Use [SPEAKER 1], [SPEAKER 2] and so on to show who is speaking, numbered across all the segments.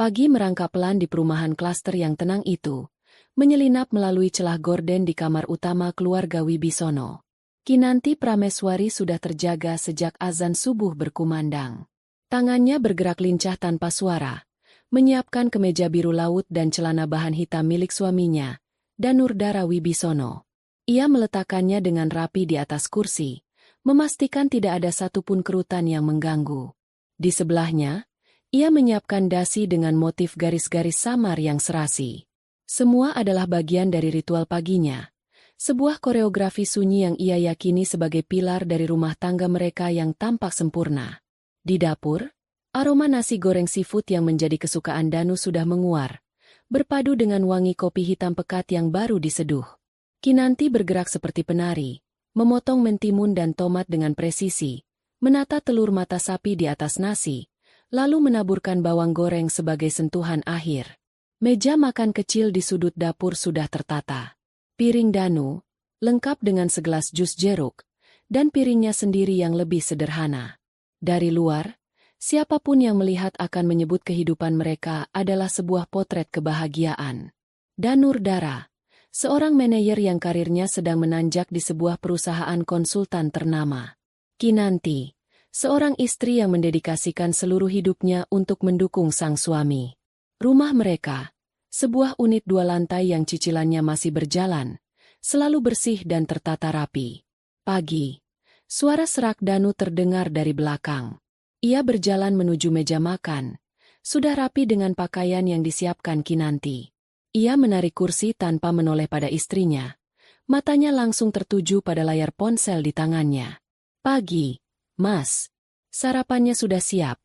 [SPEAKER 1] Pagi merangkak pelan di perumahan klaster yang tenang itu, menyelinap melalui celah gorden di kamar utama keluarga Wibisono. Kinanti Prameswari sudah terjaga sejak azan subuh berkumandang. Tangannya bergerak lincah tanpa suara, menyiapkan kemeja biru laut dan celana bahan hitam milik suaminya, Danurdara Wibisono. Ia meletakkannya dengan rapi di atas kursi, memastikan tidak ada satupun kerutan yang mengganggu. Di sebelahnya, ia menyiapkan dasi dengan motif garis-garis samar yang serasi. Semua adalah bagian dari ritual paginya. Sebuah koreografi sunyi yang ia yakini sebagai pilar dari rumah tangga mereka yang tampak sempurna. Di dapur, aroma nasi goreng seafood yang menjadi kesukaan Danu sudah menguar, berpadu dengan wangi kopi hitam pekat yang baru diseduh. Kinanti bergerak seperti penari, memotong mentimun dan tomat dengan presisi, menata telur mata sapi di atas nasi, lalu menaburkan bawang goreng sebagai sentuhan akhir. Meja makan kecil di sudut dapur sudah tertata. Piring Danu, lengkap dengan segelas jus jeruk, dan piringnya sendiri yang lebih sederhana. Dari luar, siapapun yang melihat akan menyebut kehidupan mereka adalah sebuah potret kebahagiaan. Danurdara, seorang manajer yang karirnya sedang menanjak di sebuah perusahaan konsultan ternama. Kinanti, seorang istri yang mendedikasikan seluruh hidupnya untuk mendukung sang suami. Rumah mereka, sebuah unit 2 lantai yang cicilannya masih berjalan, selalu bersih dan tertata rapi. Pagi, suara serak Danu terdengar dari belakang. Ia berjalan menuju meja makan, sudah rapi dengan pakaian yang disiapkan Kinanti. Ia menarik kursi tanpa menoleh pada istrinya. Matanya langsung tertuju pada layar ponsel di tangannya. "Pagi, Mas. Sarapannya sudah siap,"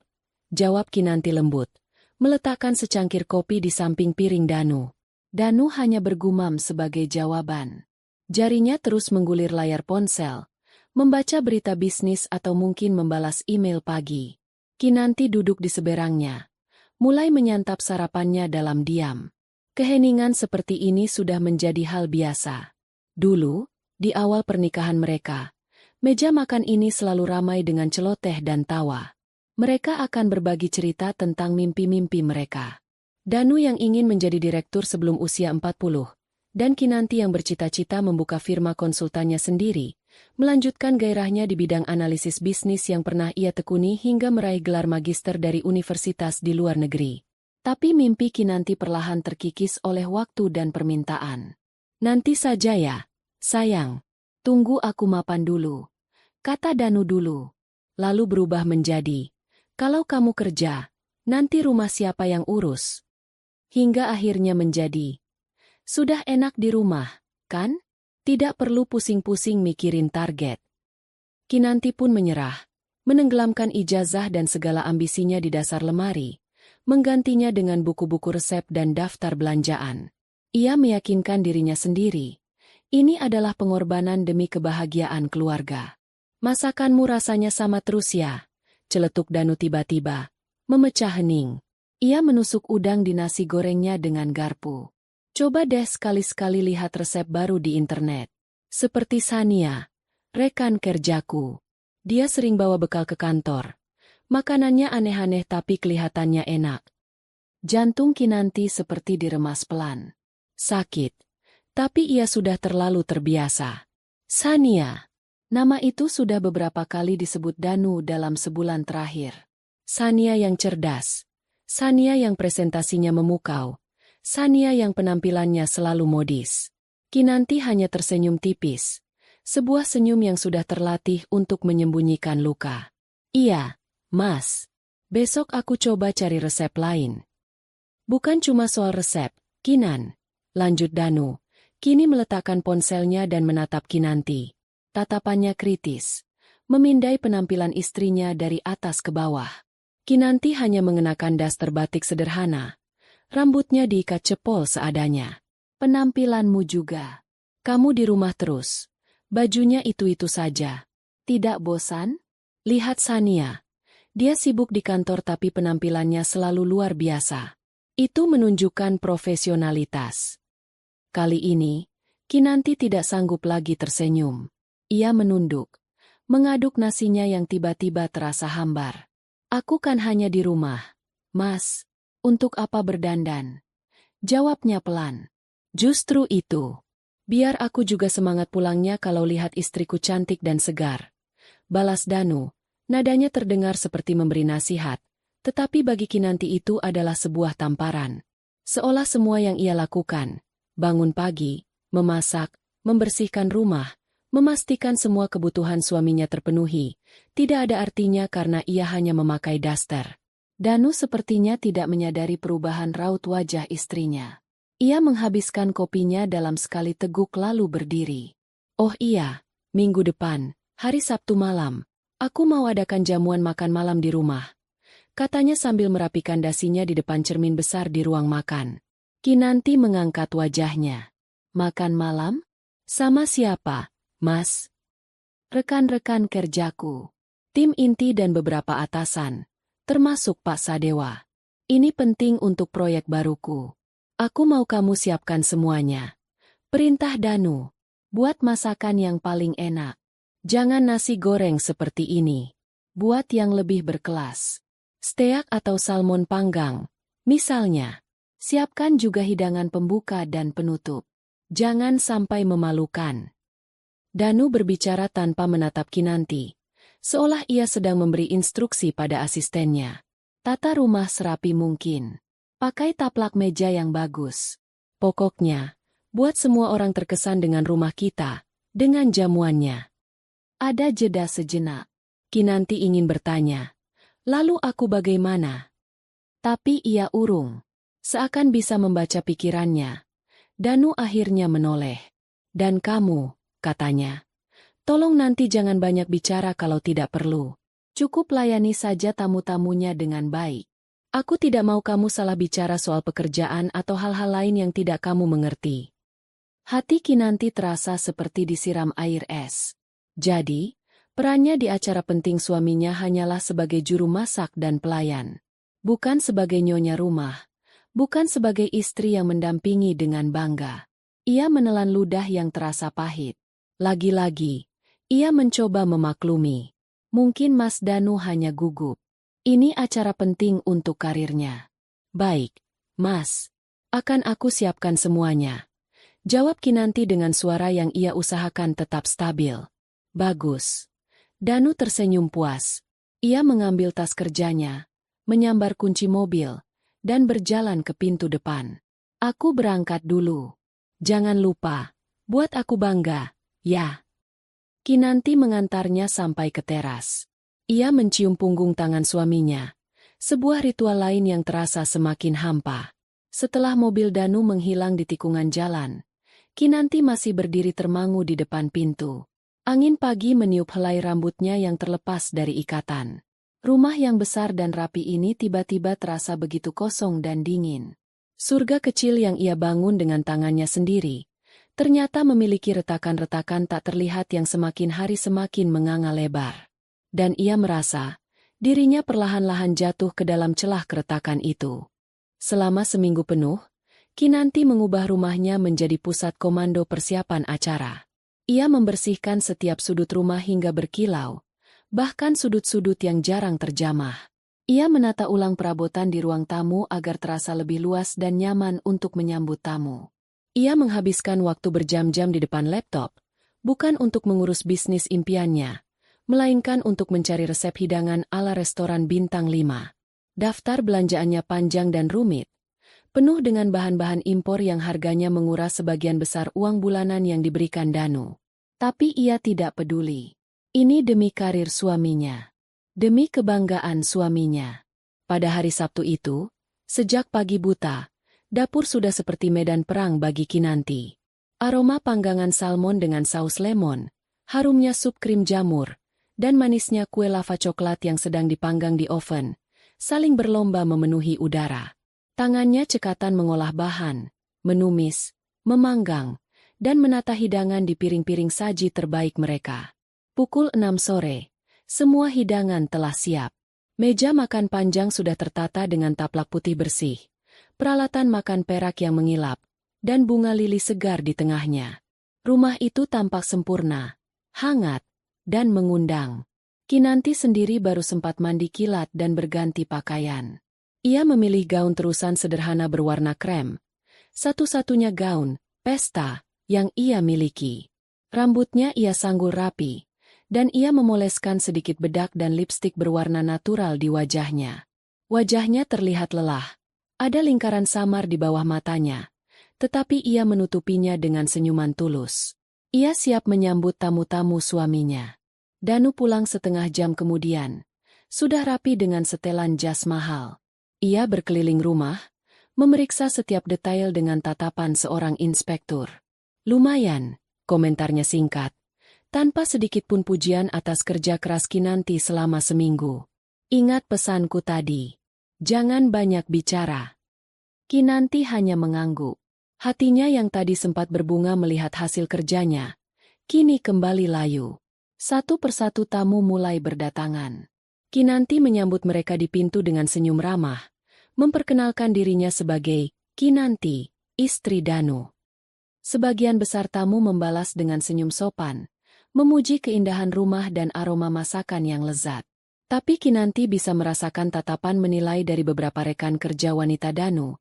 [SPEAKER 1] jawab Kinanti lembut, meletakkan secangkir kopi di samping piring Danu. Danu hanya bergumam sebagai jawaban. Jarinya terus menggulir layar ponsel, membaca berita bisnis atau mungkin membalas email pagi. Kinanti duduk di seberangnya, mulai menyantap sarapannya dalam diam. Keheningan seperti ini sudah menjadi hal biasa. Dulu, di awal pernikahan mereka, meja makan ini selalu ramai dengan celoteh dan tawa. Mereka akan berbagi cerita tentang mimpi-mimpi mereka. Danu yang ingin menjadi direktur sebelum usia 40, dan Kinanti yang bercita-cita membuka firma konsultannya sendiri, melanjutkan gairahnya di bidang analisis bisnis yang pernah ia tekuni hingga meraih gelar magister dari universitas di luar negeri. Tapi mimpi Kinanti perlahan terkikis oleh waktu dan permintaan. "Nanti saja ya, sayang. Tunggu aku mapan dulu," kata Danu dulu. Lalu berubah menjadi, "Kalau kamu kerja, nanti rumah siapa yang urus?" Hingga akhirnya menjadi, "Sudah enak di rumah, kan? Tidak perlu pusing-pusing mikirin target." Kinanti pun menyerah, menenggelamkan ijazah dan segala ambisinya di dasar lemari, menggantinya dengan buku-buku resep dan daftar belanjaan. Ia meyakinkan dirinya sendiri, ini adalah pengorbanan demi kebahagiaan keluarga. "Masakanmu rasanya sama terus ya?" celetuk Danu tiba-tiba, memecah hening. Ia menusuk udang di nasi gorengnya dengan garpu. "Coba deh sekali-sekali lihat resep baru di internet. Seperti Sania, rekan kerjaku. Dia sering bawa bekal ke kantor. Makanannya aneh-aneh tapi kelihatannya enak." Jantung Kinanti seperti diremas pelan. Sakit. Tapi ia sudah terlalu terbiasa. Sania. Nama itu sudah beberapa kali disebut Danu dalam sebulan terakhir. Sania yang cerdas. Sania yang presentasinya memukau. Sania yang penampilannya selalu modis. Kinanti hanya tersenyum tipis. Sebuah senyum yang sudah terlatih untuk menyembunyikan luka. "Iya, Mas. Besok aku coba cari resep lain." "Bukan cuma soal resep, Kinan," lanjut Danu, kini meletakkan ponselnya dan menatap Kinanti. Tatapannya kritis, memindai penampilan istrinya dari atas ke bawah. Kinanti hanya mengenakan daster batik sederhana. Rambutnya diikat cepol seadanya. "Penampilanmu juga. Kamu di rumah terus. Bajunya itu-itu saja. Tidak bosan?" Lihat Sania. Dia sibuk di kantor tapi penampilannya selalu luar biasa. Itu menunjukkan profesionalitas. Kali ini, Kinanti tidak sanggup lagi tersenyum. Ia menunduk, mengaduk nasinya yang tiba-tiba terasa hambar. "Aku kan hanya di rumah, Mas." Untuk apa berdandan? Jawabnya pelan. Justru itu. Biar aku juga semangat pulangnya kalau lihat istriku cantik dan segar. Balas Danu, nadanya terdengar seperti memberi nasihat, tetapi bagi Kinanti itu adalah sebuah tamparan. Seolah semua yang ia lakukan, bangun pagi, memasak, membersihkan rumah, memastikan semua kebutuhan suaminya terpenuhi, tidak ada artinya karena ia hanya memakai daster. Danu sepertinya tidak menyadari perubahan raut wajah istrinya. Ia menghabiskan kopinya dalam sekali teguk lalu berdiri. Oh iya, minggu depan, hari Sabtu malam, aku mau adakan jamuan makan malam di rumah, katanya sambil merapikan dasinya di depan cermin besar di ruang makan. Kinanti mengangkat wajahnya. Makan malam? Sama siapa, Mas? Rekan-rekan kerjaku. Tim inti dan beberapa atasan, termasuk Pak Sadewa. Ini penting untuk proyek baruku. Aku mau kamu siapkan semuanya. Perintah Danu. Buat masakan yang paling enak. Jangan nasi goreng seperti ini. Buat yang lebih berkelas. Steak atau salmon panggang, misalnya. Siapkan juga hidangan pembuka dan penutup. Jangan sampai memalukan. Danu berbicara tanpa menatap Kinanti, seolah ia sedang memberi instruksi pada asistennya. Tata rumah serapi mungkin. Pakai taplak meja yang bagus. Pokoknya, buat semua orang terkesan dengan rumah kita, dengan jamuannya. Ada jeda sejenak. Kinanti ingin bertanya, lalu aku bagaimana? Tapi ia urung. Seakan bisa membaca pikirannya. Danu akhirnya menoleh. Dan kamu, katanya. Tolong nanti jangan banyak bicara kalau tidak perlu. Cukup layani saja tamu-tamunya dengan baik. Aku tidak mau kamu salah bicara soal pekerjaan atau hal-hal lain yang tidak kamu mengerti. Hati Kinanti terasa seperti disiram air es. Jadi, perannya di acara penting suaminya hanyalah sebagai juru masak dan pelayan. Bukan sebagai nyonya rumah. Bukan sebagai istri yang mendampingi dengan bangga. Ia menelan ludah yang terasa pahit. Lagi-lagi, ia mencoba memaklumi. Mungkin Mas Danu hanya gugup. Ini acara penting untuk karirnya. Baik, Mas. Akan aku siapkan semuanya. Jawab Kinanti dengan suara yang ia usahakan tetap stabil. Bagus. Danu tersenyum puas. Ia mengambil tas kerjanya, menyambar kunci mobil, dan berjalan ke pintu depan. Aku berangkat dulu. Jangan lupa, buat aku bangga, ya. Kinanti mengantarnya sampai ke teras. Ia mencium punggung tangan suaminya. Sebuah ritual lain yang terasa semakin hampa. Setelah mobil Danu menghilang di tikungan jalan, Kinanti masih berdiri termangu di depan pintu. Angin pagi meniup helai rambutnya yang terlepas dari ikatan. Rumah yang besar dan rapi ini tiba-tiba terasa begitu kosong dan dingin. Surga kecil yang ia bangun dengan tangannya sendiri, ternyata memiliki retakan-retakan tak terlihat yang semakin hari semakin menganga lebar. Dan ia merasa, dirinya perlahan-lahan jatuh ke dalam celah keretakan itu. Selama seminggu penuh, Kinanti mengubah rumahnya menjadi pusat komando persiapan acara. Ia membersihkan setiap sudut rumah hingga berkilau, bahkan sudut-sudut yang jarang terjamah. Ia menata ulang perabotan di ruang tamu agar terasa lebih luas dan nyaman untuk menyambut tamu. Ia menghabiskan waktu berjam-jam di depan laptop, bukan untuk mengurus bisnis impiannya, melainkan untuk mencari resep hidangan ala restoran bintang 5. Daftar belanjaannya panjang dan rumit, penuh dengan bahan-bahan impor yang harganya menguras sebagian besar uang bulanan yang diberikan Danu. Tapi ia tidak peduli. Ini demi karir suaminya. Demi kebanggaan suaminya. Pada hari Sabtu itu, sejak pagi buta, dapur sudah seperti medan perang bagi Kinanti. Aroma panggangan salmon dengan saus lemon, harumnya sup krim jamur, dan manisnya kue lava coklat yang sedang dipanggang di oven, saling berlomba memenuhi udara. Tangannya cekatan mengolah bahan, menumis, memanggang, dan menata hidangan di piring-piring saji terbaik mereka. Pukul 6 sore, semua hidangan telah siap. Meja makan panjang sudah tertata dengan taplak putih bersih, peralatan makan perak yang mengilap, dan bunga lili segar di tengahnya. Rumah itu tampak sempurna, hangat, dan mengundang. Kinanti sendiri baru sempat mandi kilat dan berganti pakaian. Ia memilih gaun terusan sederhana berwarna krem. Satu-satunya gaun, pesta, yang ia miliki. Rambutnya ia sanggul rapi, dan ia memoleskan sedikit bedak dan lipstik berwarna natural di wajahnya. Wajahnya terlihat lelah. Ada lingkaran samar di bawah matanya, tetapi ia menutupinya dengan senyuman tulus. Ia siap menyambut tamu-tamu suaminya. Danu pulang setengah jam kemudian. Sudah rapi dengan setelan jas mahal. Ia berkeliling rumah, memeriksa setiap detail dengan tatapan seorang inspektur. Lumayan, komentarnya singkat, tanpa sedikit pun pujian atas kerja keras Kinanti selama seminggu. Ingat pesanku tadi. Jangan banyak bicara. Kinanti hanya mengangguk. Hatinya yang tadi sempat berbunga melihat hasil kerjanya, kini kembali layu. Satu persatu tamu mulai berdatangan. Kinanti menyambut mereka di pintu dengan senyum ramah, memperkenalkan dirinya sebagai Kinanti, istri Danu. Sebagian besar tamu membalas dengan senyum sopan, memuji keindahan rumah dan aroma masakan yang lezat. Tapi Kinanti bisa merasakan tatapan menilai dari beberapa rekan kerja wanita Danu,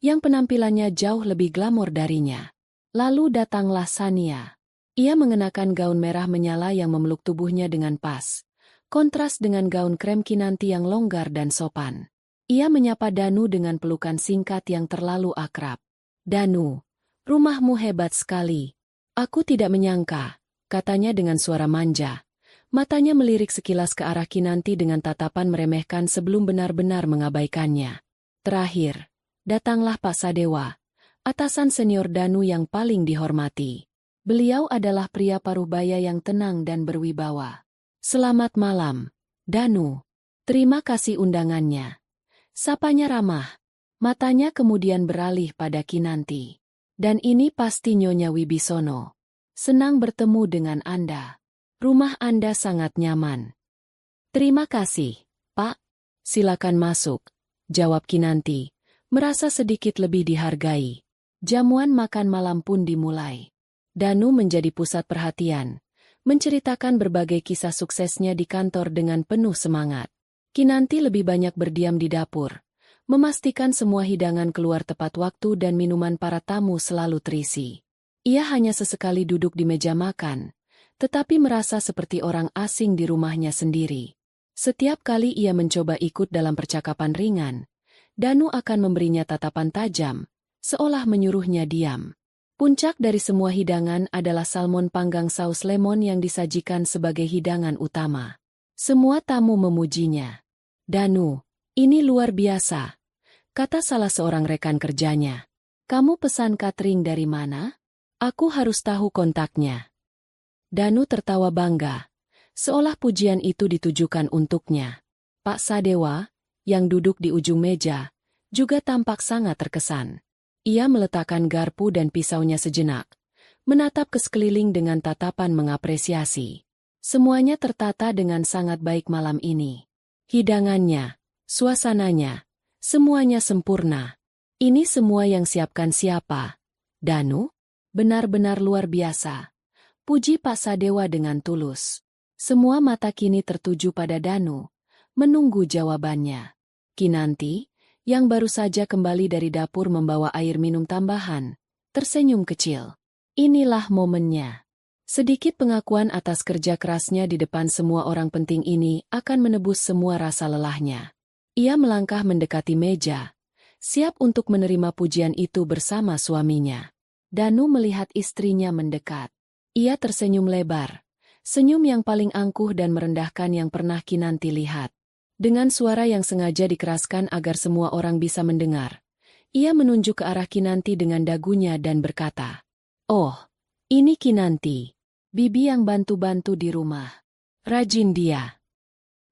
[SPEAKER 1] yang penampilannya jauh lebih glamor darinya. Lalu datanglah Sania. Ia mengenakan gaun merah menyala yang memeluk tubuhnya dengan pas, kontras dengan gaun krem Kinanti yang longgar dan sopan. Ia menyapa Danu dengan pelukan singkat yang terlalu akrab. "Danu, rumahmu hebat sekali. Aku tidak menyangka," katanya dengan suara manja. Matanya melirik sekilas ke arah Kinanti dengan tatapan meremehkan sebelum benar-benar mengabaikannya. Terakhir, datanglah Pak Sadewa, atasan senior Danu yang paling dihormati. Beliau adalah pria parubaya yang tenang dan berwibawa. "Selamat malam, Danu. Terima kasih undangannya." Sapanya ramah. Matanya kemudian beralih pada Kinanti. "Dan ini pasti Nyonya Wibisono. Senang bertemu dengan Anda. Rumah Anda sangat nyaman." "Terima kasih, Pak. Silakan masuk," jawab Kinanti, merasa sedikit lebih dihargai. Jamuan makan malam pun dimulai. Danu menjadi pusat perhatian, menceritakan berbagai kisah suksesnya di kantor dengan penuh semangat. Kinanti lebih banyak berdiam di dapur, memastikan semua hidangan keluar tepat waktu dan minuman para tamu selalu terisi. Ia hanya sesekali duduk di meja makan, tetapi merasa seperti orang asing di rumahnya sendiri. Setiap kali ia mencoba ikut dalam percakapan ringan, Danu akan memberinya tatapan tajam, seolah menyuruhnya diam. Puncak dari semua hidangan adalah salmon panggang saus lemon yang disajikan sebagai hidangan utama. Semua tamu memujinya. "Danu, ini luar biasa," kata salah seorang rekan kerjanya. "Kamu pesan catering dari mana? Aku harus tahu kontaknya." Danu tertawa bangga, seolah pujian itu ditujukan untuknya. Pak Sadewa, yang duduk di ujung meja, juga tampak sangat terkesan. Ia meletakkan garpu dan pisaunya sejenak, menatap ke sekeliling dengan tatapan mengapresiasi. Semuanya tertata dengan sangat baik malam ini. Hidangannya, suasananya, semuanya sempurna. "Ini semua yang siapkan siapa, Danu? Benar-benar luar biasa," puji Pak Sadewa dengan tulus. Semua mata kini tertuju pada Danu, menunggu jawabannya. Kinanti, yang baru saja kembali dari dapur membawa air minum tambahan, tersenyum kecil. Inilah momennya. Sedikit pengakuan atas kerja kerasnya di depan semua orang penting ini akan menebus semua rasa lelahnya. Ia melangkah mendekati meja, siap untuk menerima pujian itu bersama suaminya. Danu melihat istrinya mendekat. Ia tersenyum lebar, senyum yang paling angkuh dan merendahkan yang pernah Kinanti lihat. Dengan suara yang sengaja dikeraskan agar semua orang bisa mendengar, ia menunjuk ke arah Kinanti dengan dagunya dan berkata, "Oh, ini Kinanti, bibi yang bantu-bantu di rumah. Rajin dia."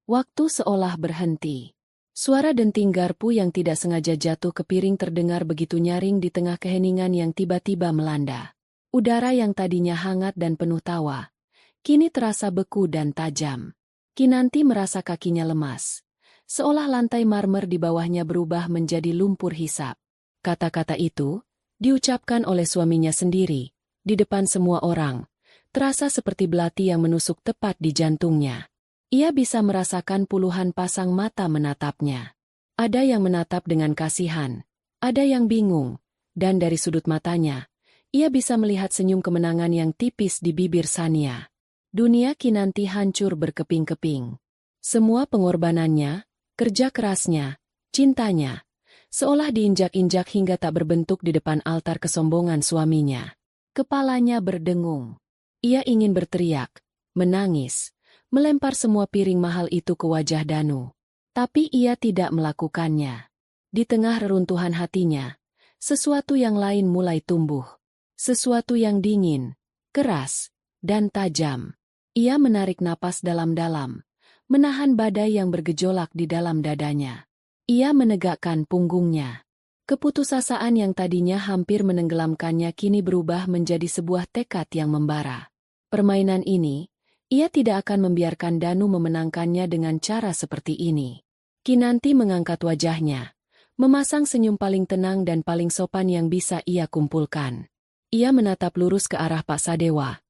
[SPEAKER 1] Waktu seolah berhenti. Suara denting garpu yang tidak sengaja jatuh ke piring terdengar begitu nyaring di tengah keheningan yang tiba-tiba melanda. Udara yang tadinya hangat dan penuh tawa, kini terasa beku dan tajam. Kinanti merasa kakinya lemas, seolah lantai marmer di bawahnya berubah menjadi lumpur hisap. Kata-kata itu diucapkan oleh suaminya sendiri, di depan semua orang, terasa seperti belati yang menusuk tepat di jantungnya. Ia bisa merasakan puluhan pasang mata menatapnya. Ada yang menatap dengan kasihan, ada yang bingung, dan dari sudut matanya, ia bisa melihat senyum kemenangan yang tipis di bibir Sania. Dunia Kinanti hancur berkeping-keping. Semua pengorbanannya, kerja kerasnya, cintanya, seolah diinjak-injak hingga tak berbentuk di depan altar kesombongan suaminya. Kepalanya berdengung. Ia ingin berteriak, menangis, melempar semua piring mahal itu ke wajah Danu. Tapi ia tidak melakukannya. Di tengah reruntuhan hatinya, sesuatu yang lain mulai tumbuh. Sesuatu yang dingin, keras, dan tajam. Ia menarik napas dalam-dalam, menahan badai yang bergejolak di dalam dadanya. Ia menegakkan punggungnya. Keputusasaan yang tadinya hampir menenggelamkannya kini berubah menjadi sebuah tekad yang membara. Permainan ini, ia tidak akan membiarkan Danu memenangkannya dengan cara seperti ini. Kinanti mengangkat wajahnya, memasang senyum paling tenang dan paling sopan yang bisa ia kumpulkan. Ia menatap lurus ke arah Pak Sadewa,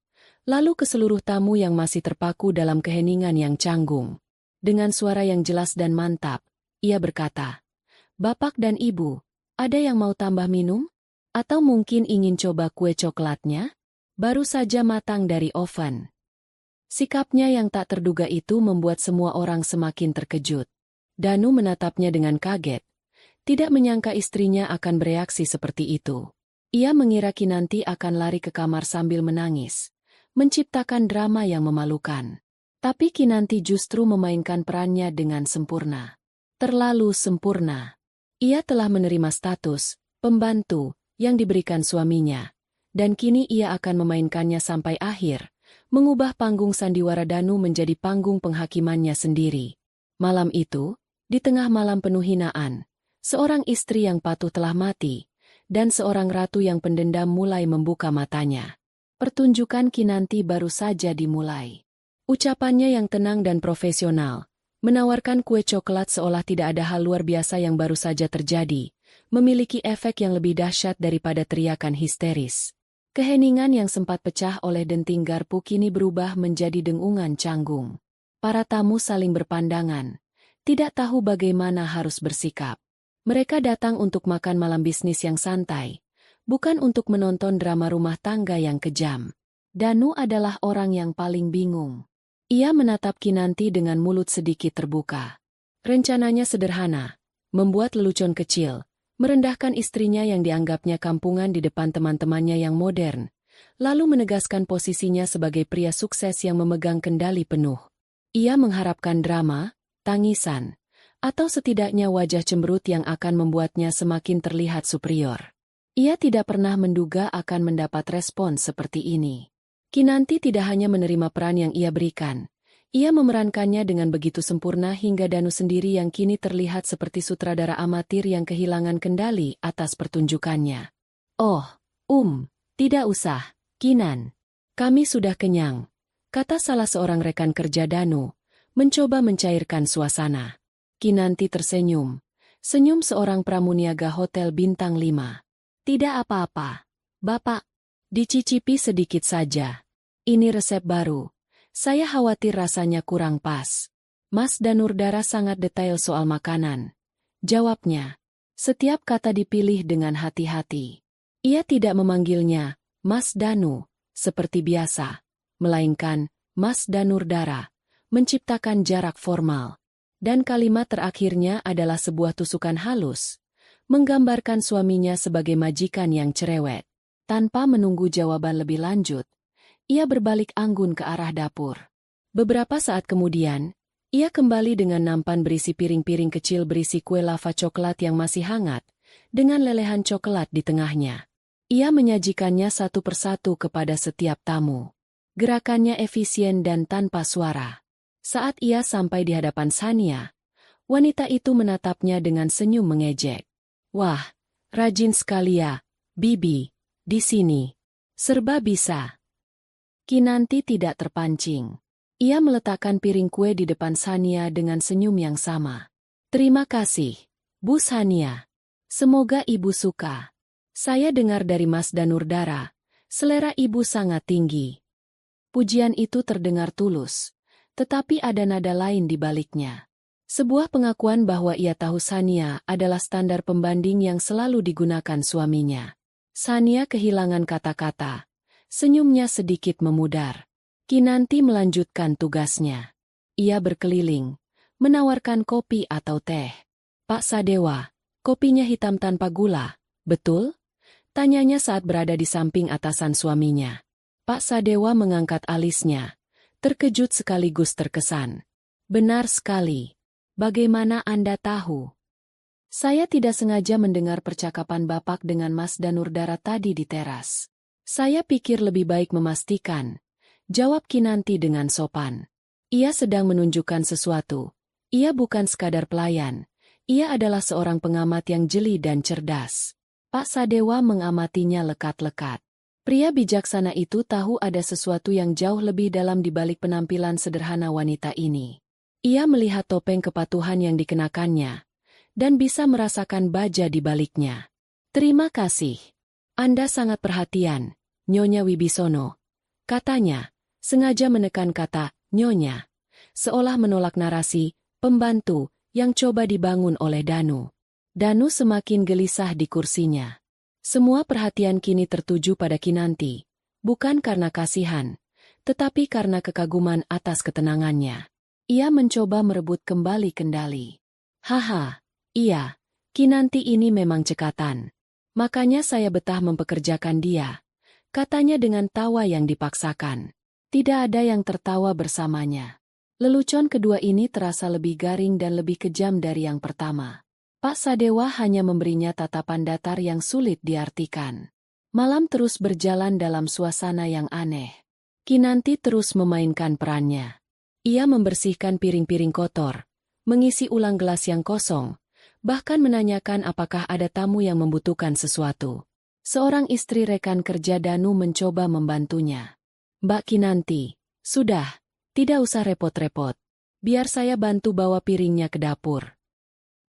[SPEAKER 1] lalu ke seluruh tamu yang masih terpaku dalam keheningan yang canggung. Dengan suara yang jelas dan mantap, ia berkata, "Bapak dan Ibu, ada yang mau tambah minum? Atau mungkin ingin coba kue coklatnya? Baru saja matang dari oven." Sikapnya yang tak terduga itu membuat semua orang semakin terkejut. Danu menatapnya dengan kaget, tidak menyangka istrinya akan bereaksi seperti itu. Ia mengira Kinanti akan lari ke kamar sambil menangis, menciptakan drama yang memalukan. Tapi Kinanti justru memainkan perannya dengan sempurna. Terlalu sempurna. Ia telah menerima status pembantu yang diberikan suaminya, dan kini ia akan memainkannya sampai akhir, mengubah panggung sandiwara Danu menjadi panggung penghakimannya sendiri. Malam itu, di tengah malam penuh hinaan, seorang istri yang patuh telah mati, dan seorang ratu yang pendendam mulai membuka matanya. Pertunjukan Kinanti baru saja dimulai. Ucapannya yang tenang dan profesional, menawarkan kue coklat seolah tidak ada hal luar biasa yang baru saja terjadi, memiliki efek yang lebih dahsyat daripada teriakan histeris. Keheningan yang sempat pecah oleh denting garpu kini berubah menjadi dengungan canggung. Para tamu saling berpandangan, tidak tahu bagaimana harus bersikap. Mereka datang untuk makan malam bisnis yang santai, bukan untuk menonton drama rumah tangga yang kejam. Danu adalah orang yang paling bingung. Ia menatap Kinanti dengan mulut sedikit terbuka. Rencananya sederhana, membuat lelucon kecil, merendahkan istrinya yang dianggapnya kampungan di depan teman-temannya yang modern, lalu menegaskan posisinya sebagai pria sukses yang memegang kendali penuh. Ia mengharapkan drama, tangisan, atau setidaknya wajah cemberut yang akan membuatnya semakin terlihat superior. Ia tidak pernah menduga akan mendapat respon seperti ini. Kinanti tidak hanya menerima peran yang ia berikan, ia memerankannya dengan begitu sempurna hingga Danu sendiri yang kini terlihat seperti sutradara amatir yang kehilangan kendali atas pertunjukannya. "Oh, tidak usah, Kinan. Kami sudah kenyang," kata salah seorang rekan kerja Danu, mencoba mencairkan suasana. Kinanti tersenyum, senyum seorang pramuniaga hotel bintang 5. "Tidak apa-apa, Bapak. Dicicipi sedikit saja. Ini resep baru. Saya khawatir rasanya kurang pas." Mas Danurdara sangat detail soal makanan, jawabnya. Setiap kata dipilih dengan hati-hati. Ia tidak memanggilnya Mas Danu, seperti biasa, melainkan Mas Danurdara, menciptakan jarak formal. Dan kalimat terakhirnya adalah sebuah tusukan halus, menggambarkan suaminya sebagai majikan yang cerewet. Tanpa menunggu jawaban lebih lanjut, ia berbalik anggun ke arah dapur. Beberapa saat kemudian, ia kembali dengan nampan berisi piring-piring kecil berisi kue lava coklat yang masih hangat, dengan lelehan coklat di tengahnya. Ia menyajikannya satu persatu kepada setiap tamu. Gerakannya efisien dan tanpa suara. Saat ia sampai di hadapan Sania, wanita itu menatapnya dengan senyum mengejek. "Wah, rajin sekali ya, Bibi, di sini. Serba bisa." Kinanti tidak terpancing. Ia meletakkan piring kue di depan Sania dengan senyum yang sama. "Terima kasih, Bu Sania. Semoga Ibu suka. Saya dengar dari Mas Danurdara, selera Ibu sangat tinggi." Pujian itu terdengar tulus, tetapi ada nada lain di baliknya. Sebuah pengakuan bahwa ia tahu Sania adalah standar pembanding yang selalu digunakan suaminya. Sania kehilangan kata-kata. Senyumnya sedikit memudar. Kinanti melanjutkan tugasnya. Ia berkeliling, menawarkan kopi atau teh. Pak Sadewa, kopinya hitam tanpa gula, betul? Tanyanya saat berada di samping atasan suaminya. Pak Sadewa mengangkat alisnya, terkejut sekaligus terkesan. Benar sekali. Bagaimana Anda tahu? Saya tidak sengaja mendengar percakapan Bapak dengan Mas Danurdara tadi di teras. Saya pikir lebih baik memastikan, jawab Kinanti dengan sopan. Ia sedang menunjukkan sesuatu. Ia bukan sekadar pelayan. Ia adalah seorang pengamat yang jeli dan cerdas. Pak Sadewa mengamatinya lekat-lekat. Pria bijaksana itu tahu ada sesuatu yang jauh lebih dalam di balik penampilan sederhana wanita ini. Ia melihat topeng kepatuhan yang dikenakannya, dan bisa merasakan baja di baliknya. Terima kasih. Anda sangat perhatian, Nyonya Wibisono. Katanya, sengaja menekan kata, Nyonya. Seolah menolak narasi, pembantu, yang coba dibangun oleh Danu. Danu semakin gelisah di kursinya. Semua perhatian kini tertuju pada Kinanti, bukan karena kasihan, tetapi karena kekaguman atas ketenangannya. Ia mencoba merebut kembali kendali. Haha, iya, Kinanti ini memang cekatan. Makanya saya betah mempekerjakan dia, katanya dengan tawa yang dipaksakan. Tidak ada yang tertawa bersamanya. Lelucon kedua ini terasa lebih garing dan lebih kejam dari yang pertama. Pak Sadewa hanya memberinya tatapan datar yang sulit diartikan. Malam terus berjalan dalam suasana yang aneh. Kinanti terus memainkan perannya. Ia membersihkan piring-piring kotor, mengisi ulang gelas yang kosong, bahkan menanyakan apakah ada tamu yang membutuhkan sesuatu. Seorang istri rekan kerja Danu mencoba membantunya. Mbak Kinanti, sudah, tidak usah repot-repot. Biar saya bantu bawa piringnya ke dapur.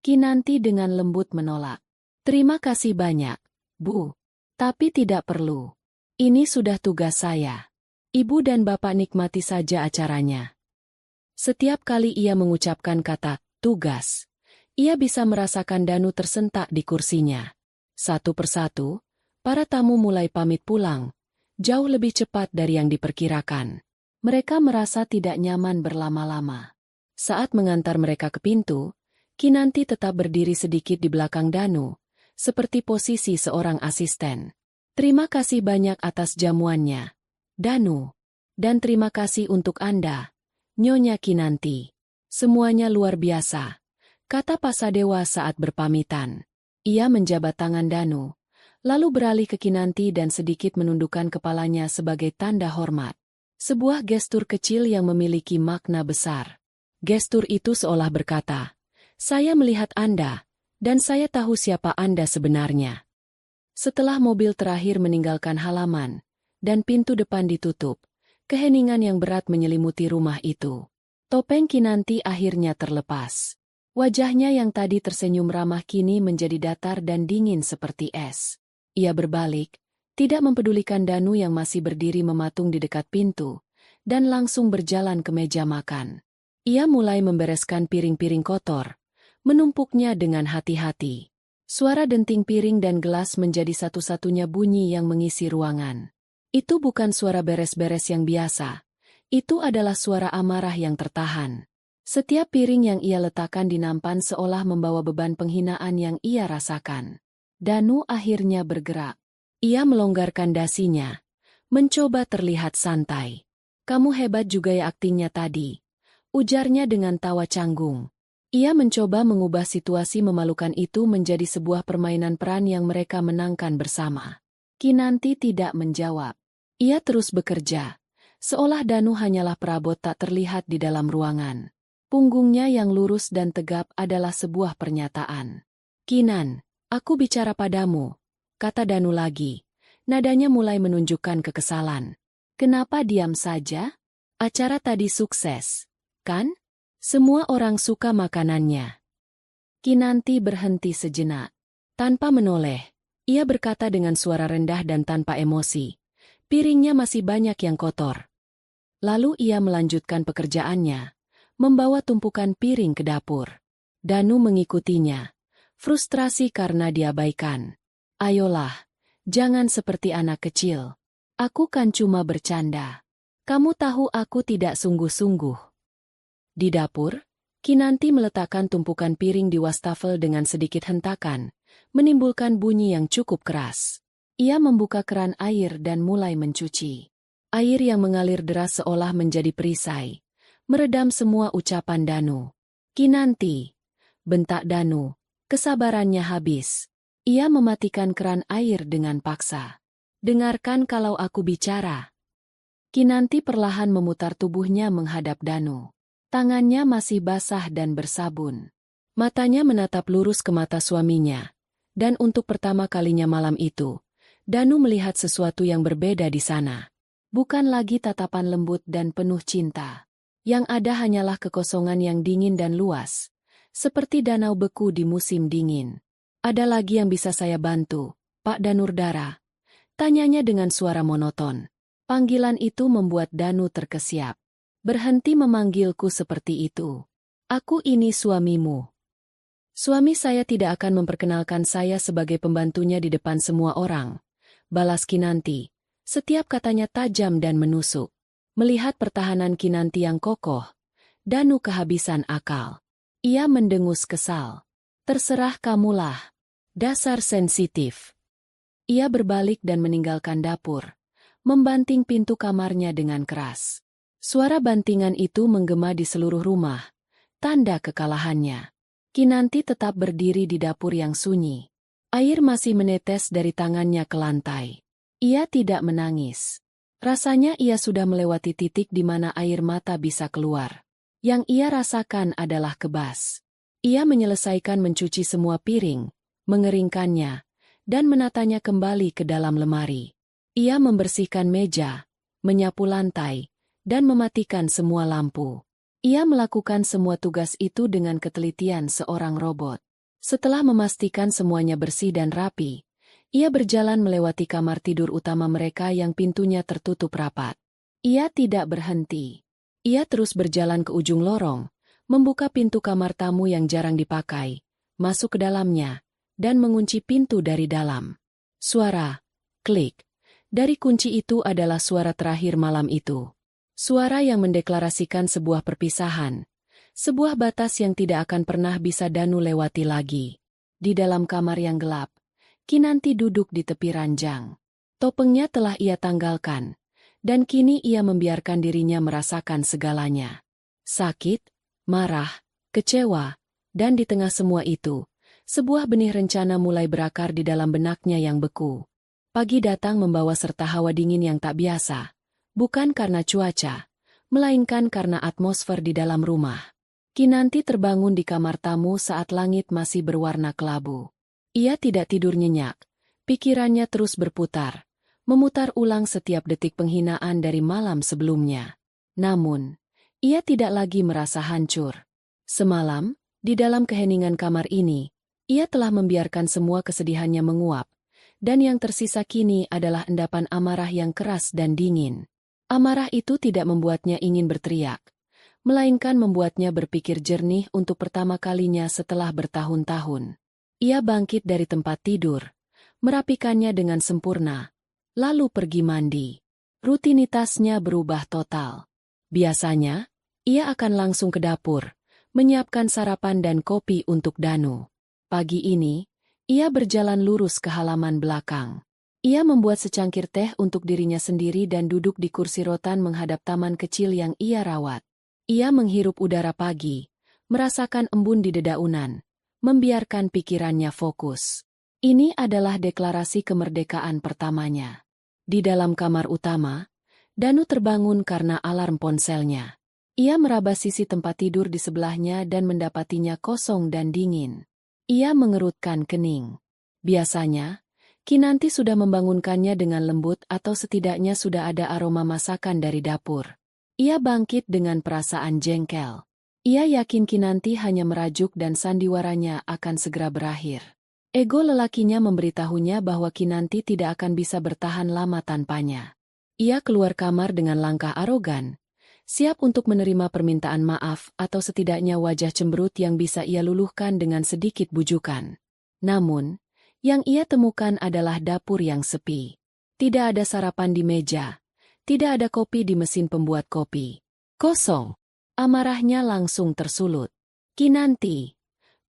[SPEAKER 1] Kinanti dengan lembut menolak. Terima kasih banyak, Bu. Tapi tidak perlu. Ini sudah tugas saya. Ibu dan Bapak nikmati saja acaranya. Setiap kali ia mengucapkan kata, tugas, ia bisa merasakan Danu tersentak di kursinya. Satu persatu, para tamu mulai pamit pulang, jauh lebih cepat dari yang diperkirakan. Mereka merasa tidak nyaman berlama-lama. Saat mengantar mereka ke pintu, Kinanti tetap berdiri sedikit di belakang Danu, seperti posisi seorang asisten. Terima kasih banyak atas jamuannya, Danu. Dan terima kasih untuk Anda, Nyonya Kinanti. Semuanya luar biasa, kata Pak Sadewa saat berpamitan. Ia menjabat tangan Danu, lalu beralih ke Kinanti dan sedikit menundukkan kepalanya sebagai tanda hormat. Sebuah gestur kecil yang memiliki makna besar. Gestur itu seolah berkata, saya melihat Anda, dan saya tahu siapa Anda sebenarnya. Setelah mobil terakhir meninggalkan halaman, dan pintu depan ditutup, keheningan yang berat menyelimuti rumah itu. Topeng Kinanti akhirnya terlepas. Wajahnya yang tadi tersenyum ramah kini menjadi datar dan dingin seperti es. Ia berbalik, tidak mempedulikan Danu yang masih berdiri mematung di dekat pintu, dan langsung berjalan ke meja makan. Ia mulai membereskan piring-piring kotor, menumpuknya dengan hati-hati. Suara denting piring dan gelas menjadi satu-satunya bunyi yang mengisi ruangan. Itu bukan suara beres-beres yang biasa. Itu adalah suara amarah yang tertahan. Setiap piring yang ia letakkan di nampan seolah membawa beban penghinaan yang ia rasakan. Danu akhirnya bergerak. Ia melonggarkan dasinya, mencoba terlihat santai. Kamu hebat juga ya aktingnya tadi, ujarnya dengan tawa canggung. Ia mencoba mengubah situasi memalukan itu menjadi sebuah permainan peran yang mereka menangkan bersama. Kinanti tidak menjawab. Ia terus bekerja, seolah Danu hanyalah perabot tak terlihat di dalam ruangan. Punggungnya yang lurus dan tegap adalah sebuah pernyataan. Kinan, aku bicara padamu, kata Danu lagi. Nadanya mulai menunjukkan kekesalan. Kenapa diam saja? Acara tadi sukses, kan? Semua orang suka makanannya. Kinanti berhenti sejenak. Tanpa menoleh, ia berkata dengan suara rendah dan tanpa emosi. Piringnya masih banyak yang kotor. Lalu ia melanjutkan pekerjaannya, membawa tumpukan piring ke dapur. Danu mengikutinya, frustrasi karena diabaikan. Ayolah, jangan seperti anak kecil. Aku kan cuma bercanda. Kamu tahu aku tidak sungguh-sungguh. Di dapur, Kinanti meletakkan tumpukan piring di wastafel dengan sedikit hentakan, menimbulkan bunyi yang cukup keras. Ia membuka keran air dan mulai mencuci. Air yang mengalir deras seolah menjadi perisai, meredam semua ucapan Danu. Kinanti, bentak Danu, kesabarannya habis. Ia mematikan keran air dengan paksa. Dengarkan kalau aku bicara. Kinanti perlahan memutar tubuhnya menghadap Danu. Tangannya masih basah dan bersabun. Matanya menatap lurus ke mata suaminya. Dan untuk pertama kalinya malam itu, Danu melihat sesuatu yang berbeda di sana. Bukan lagi tatapan lembut dan penuh cinta. Yang ada hanyalah kekosongan yang dingin dan luas. Seperti danau beku di musim dingin. Ada lagi yang bisa saya bantu, Pak Danurdara? Tanyanya dengan suara monoton. Panggilan itu membuat Danu terkesiap. Berhenti memanggilku seperti itu. Aku ini suamimu. Suami saya tidak akan memperkenalkan saya sebagai pembantunya di depan semua orang. Balas Kinanti. Setiap katanya tajam dan menusuk. Melihat pertahanan Kinanti yang kokoh, Danu kehabisan akal. Ia mendengus kesal. Terserah kamulah. Dasar sensitif. Ia berbalik dan meninggalkan dapur, membanting pintu kamarnya dengan keras. Suara bantingan itu menggema di seluruh rumah, tanda kekalahannya. Kinanti tetap berdiri di dapur yang sunyi. Air masih menetes dari tangannya ke lantai. Ia tidak menangis. Rasanya ia sudah melewati titik di mana air mata bisa keluar. Yang ia rasakan adalah kebas. Ia menyelesaikan mencuci semua piring, mengeringkannya, dan menatanya kembali ke dalam lemari. Ia membersihkan meja, menyapu lantai, dan mematikan semua lampu. Ia melakukan semua tugas itu dengan ketelitian seorang robot. Setelah memastikan semuanya bersih dan rapi, ia berjalan melewati kamar tidur utama mereka yang pintunya tertutup rapat. Ia tidak berhenti. Ia terus berjalan ke ujung lorong, membuka pintu kamar tamu yang jarang dipakai, masuk ke dalamnya, dan mengunci pintu dari dalam. Suara, klik, dari kunci itu adalah suara terakhir malam itu. Suara yang mendeklarasikan sebuah perpisahan. Sebuah batas yang tidak akan pernah bisa Danu lewati lagi. Di dalam kamar yang gelap, Kinanti duduk di tepi ranjang. Topengnya telah ia tanggalkan, dan kini ia membiarkan dirinya merasakan segalanya. Sakit, marah, kecewa, dan di tengah semua itu, sebuah benih rencana mulai berakar di dalam benaknya yang beku. Pagi datang membawa serta hawa dingin yang tak biasa, bukan karena cuaca, melainkan karena atmosfer di dalam rumah. Kinanti terbangun di kamar tamu saat langit masih berwarna kelabu. Ia tidak tidur nyenyak, pikirannya terus berputar, memutar ulang setiap detik penghinaan dari malam sebelumnya. Namun, ia tidak lagi merasa hancur. Semalam, di dalam keheningan kamar ini, ia telah membiarkan semua kesedihannya menguap, dan yang tersisa kini adalah endapan amarah yang keras dan dingin. Amarah itu tidak membuatnya ingin berteriak, melainkan membuatnya berpikir jernih untuk pertama kalinya setelah bertahun-tahun. Ia bangkit dari tempat tidur, merapikannya dengan sempurna, lalu pergi mandi. Rutinitasnya berubah total. Biasanya, ia akan langsung ke dapur, menyiapkan sarapan dan kopi untuk Danu. Pagi ini, ia berjalan lurus ke halaman belakang. Ia membuat secangkir teh untuk dirinya sendiri dan duduk di kursi rotan menghadap taman kecil yang ia rawat. Ia menghirup udara pagi, merasakan embun di dedaunan, membiarkan pikirannya fokus. Ini adalah deklarasi kemerdekaan pertamanya. Di dalam kamar utama, Danu terbangun karena alarm ponselnya. Ia meraba sisi tempat tidur di sebelahnya dan mendapatinya kosong dan dingin. Ia mengerutkan kening. Biasanya, Kinanti sudah membangunkannya dengan lembut atau setidaknya sudah ada aroma masakan dari dapur. Ia bangkit dengan perasaan jengkel. Ia yakin Kinanti hanya merajuk dan sandiwaranya akan segera berakhir. Ego lelakinya memberitahunya bahwa Kinanti tidak akan bisa bertahan lama tanpanya. Ia keluar kamar dengan langkah arogan, siap untuk menerima permintaan maaf atau setidaknya wajah cemberut yang bisa ia luluhkan dengan sedikit bujukan. Namun, yang ia temukan adalah dapur yang sepi. Tidak ada sarapan di meja. Tidak ada kopi di mesin pembuat kopi. Kosong. Amarahnya langsung tersulut. "Kinanti,"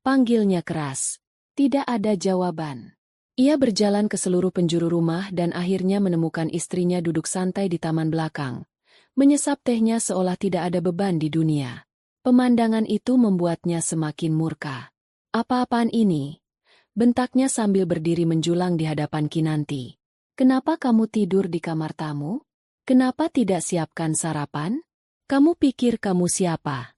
[SPEAKER 1] panggilnya keras. Tidak ada jawaban. Ia berjalan ke seluruh penjuru rumah dan akhirnya menemukan istrinya duduk santai di taman belakang. Menyesap tehnya seolah tidak ada beban di dunia. Pemandangan itu membuatnya semakin murka. "Apa-apaan ini?" bentaknya sambil berdiri menjulang di hadapan Kinanti. "Kenapa kamu tidur di kamar tamu? Kenapa tidak siapkan sarapan? Kamu pikir kamu siapa?"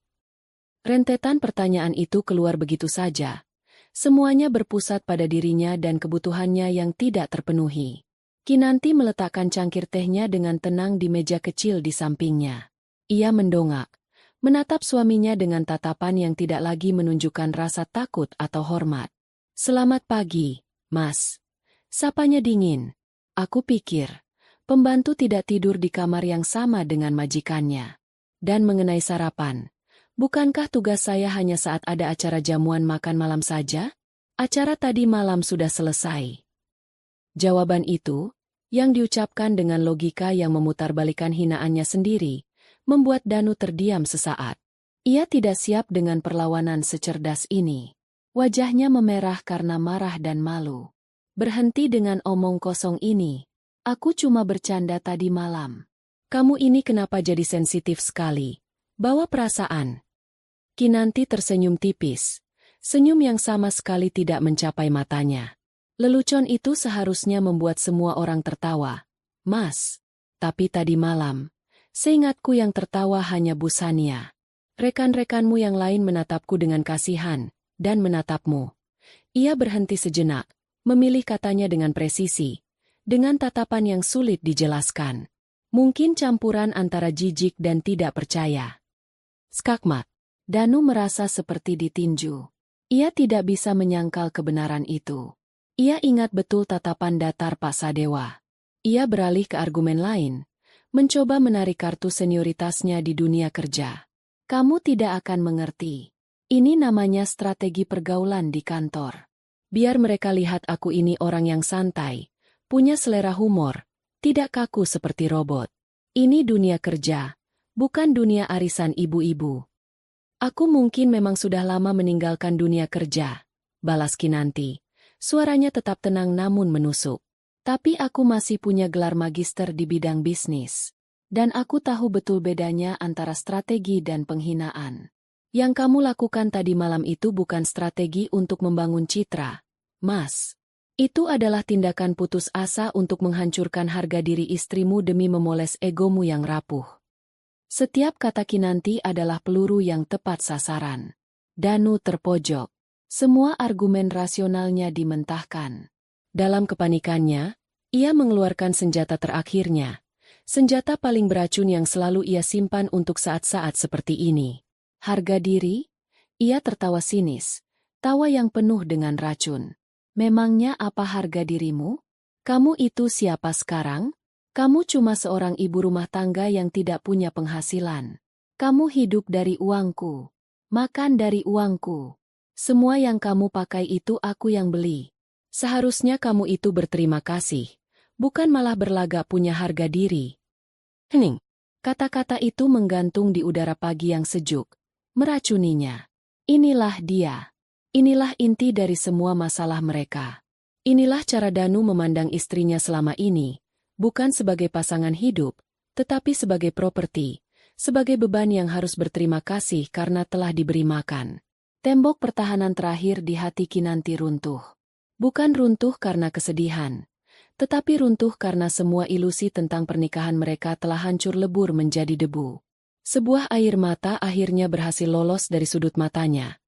[SPEAKER 1] Rentetan pertanyaan itu keluar begitu saja. Semuanya berpusat pada dirinya dan kebutuhannya yang tidak terpenuhi. Kinanti meletakkan cangkir tehnya dengan tenang di meja kecil di sampingnya. Ia mendongak, menatap suaminya dengan tatapan yang tidak lagi menunjukkan rasa takut atau hormat. "Selamat pagi, Mas." Sapanya dingin. "Aku pikir pembantu tidak tidur di kamar yang sama dengan majikannya. Dan mengenai sarapan, bukankah tugas saya hanya saat ada acara jamuan makan malam saja? Acara tadi malam sudah selesai." Jawaban itu, yang diucapkan dengan logika yang memutarbalikkan hinaannya sendiri, membuat Danu terdiam sesaat. Ia tidak siap dengan perlawanan secerdas ini. Wajahnya memerah karena marah dan malu. "Berhenti dengan omong kosong ini. Aku cuma bercanda tadi malam. Kamu ini kenapa jadi sensitif sekali? Bawa perasaan." Kinanti tersenyum tipis. Senyum yang sama sekali tidak mencapai matanya. Lelucon itu seharusnya membuat semua orang tertawa. "Mas, tapi tadi malam, seingatku yang tertawa hanya Bu Sania. Rekan-rekanmu yang lain menatapku dengan kasihan, dan menatapmu." Ia berhenti sejenak, memilih katanya dengan presisi, dengan tatapan yang sulit dijelaskan. Mungkin campuran antara jijik dan tidak percaya. Skakmat. Danu merasa seperti ditinju. Ia tidak bisa menyangkal kebenaran itu. Ia ingat betul tatapan datar Pak Sadewa. Ia beralih ke argumen lain, mencoba menarik kartu senioritasnya di dunia kerja. "Kamu tidak akan mengerti. Ini namanya strategi pergaulan di kantor. Biar mereka lihat aku ini orang yang santai, punya selera humor, tidak kaku seperti robot. Ini dunia kerja, bukan dunia arisan ibu-ibu." "Aku mungkin memang sudah lama meninggalkan dunia kerja," balas Kinanti. Suaranya tetap tenang namun menusuk. "Tapi aku masih punya gelar magister di bidang bisnis. Dan aku tahu betul bedanya antara strategi dan penghinaan. Yang kamu lakukan tadi malam itu bukan strategi untuk membangun citra, Mas. Itu adalah tindakan putus asa untuk menghancurkan harga diri istrimu demi memoles egomu yang rapuh." Setiap kata Kinanti adalah peluru yang tepat sasaran. Danu terpojok. Semua argumen rasionalnya dimentahkan. Dalam kepanikannya, ia mengeluarkan senjata terakhirnya. Senjata paling beracun yang selalu ia simpan untuk saat-saat seperti ini. "Harga diri?" Ia tertawa sinis. Tawa yang penuh dengan racun. "Memangnya apa harga dirimu? Kamu itu siapa sekarang? Kamu cuma seorang ibu rumah tangga yang tidak punya penghasilan. Kamu hidup dari uangku. Makan dari uangku. Semua yang kamu pakai itu aku yang beli. Seharusnya kamu itu berterima kasih, bukan malah berlagak punya harga diri." Hening. Kata-kata itu menggantung di udara pagi yang sejuk, meracuninya. Inilah dia. Inilah inti dari semua masalah mereka. Inilah cara Danu memandang istrinya selama ini, bukan sebagai pasangan hidup, tetapi sebagai properti, sebagai beban yang harus berterima kasih karena telah diberi makan. Tembok pertahanan terakhir di hati Kinanti runtuh. Bukan runtuh karena kesedihan, tetapi runtuh karena semua ilusi tentang pernikahan mereka telah hancur lebur menjadi debu. Sebuah air mata akhirnya berhasil lolos dari sudut matanya.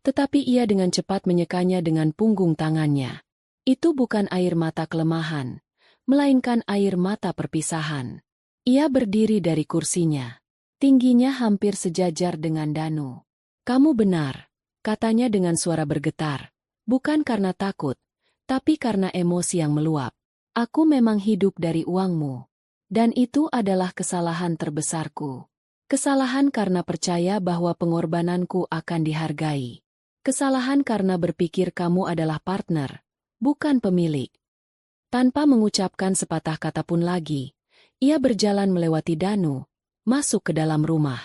[SPEAKER 1] Tetapi ia dengan cepat menyekanya dengan punggung tangannya. Itu bukan air mata kelemahan, melainkan air mata perpisahan. Ia berdiri dari kursinya. Tingginya hampir sejajar dengan Danu. "Kamu benar," katanya dengan suara bergetar. "Bukan karena takut, tapi karena emosi yang meluap. Aku memang hidup dari uangmu. Dan itu adalah kesalahan terbesarku. Kesalahan karena percaya bahwa pengorbananku akan dihargai. Kesalahan karena berpikir kamu adalah partner, bukan pemilik. Tanpa mengucapkan sepatah kata pun lagi, ia berjalan melewati Danu, masuk ke dalam rumah.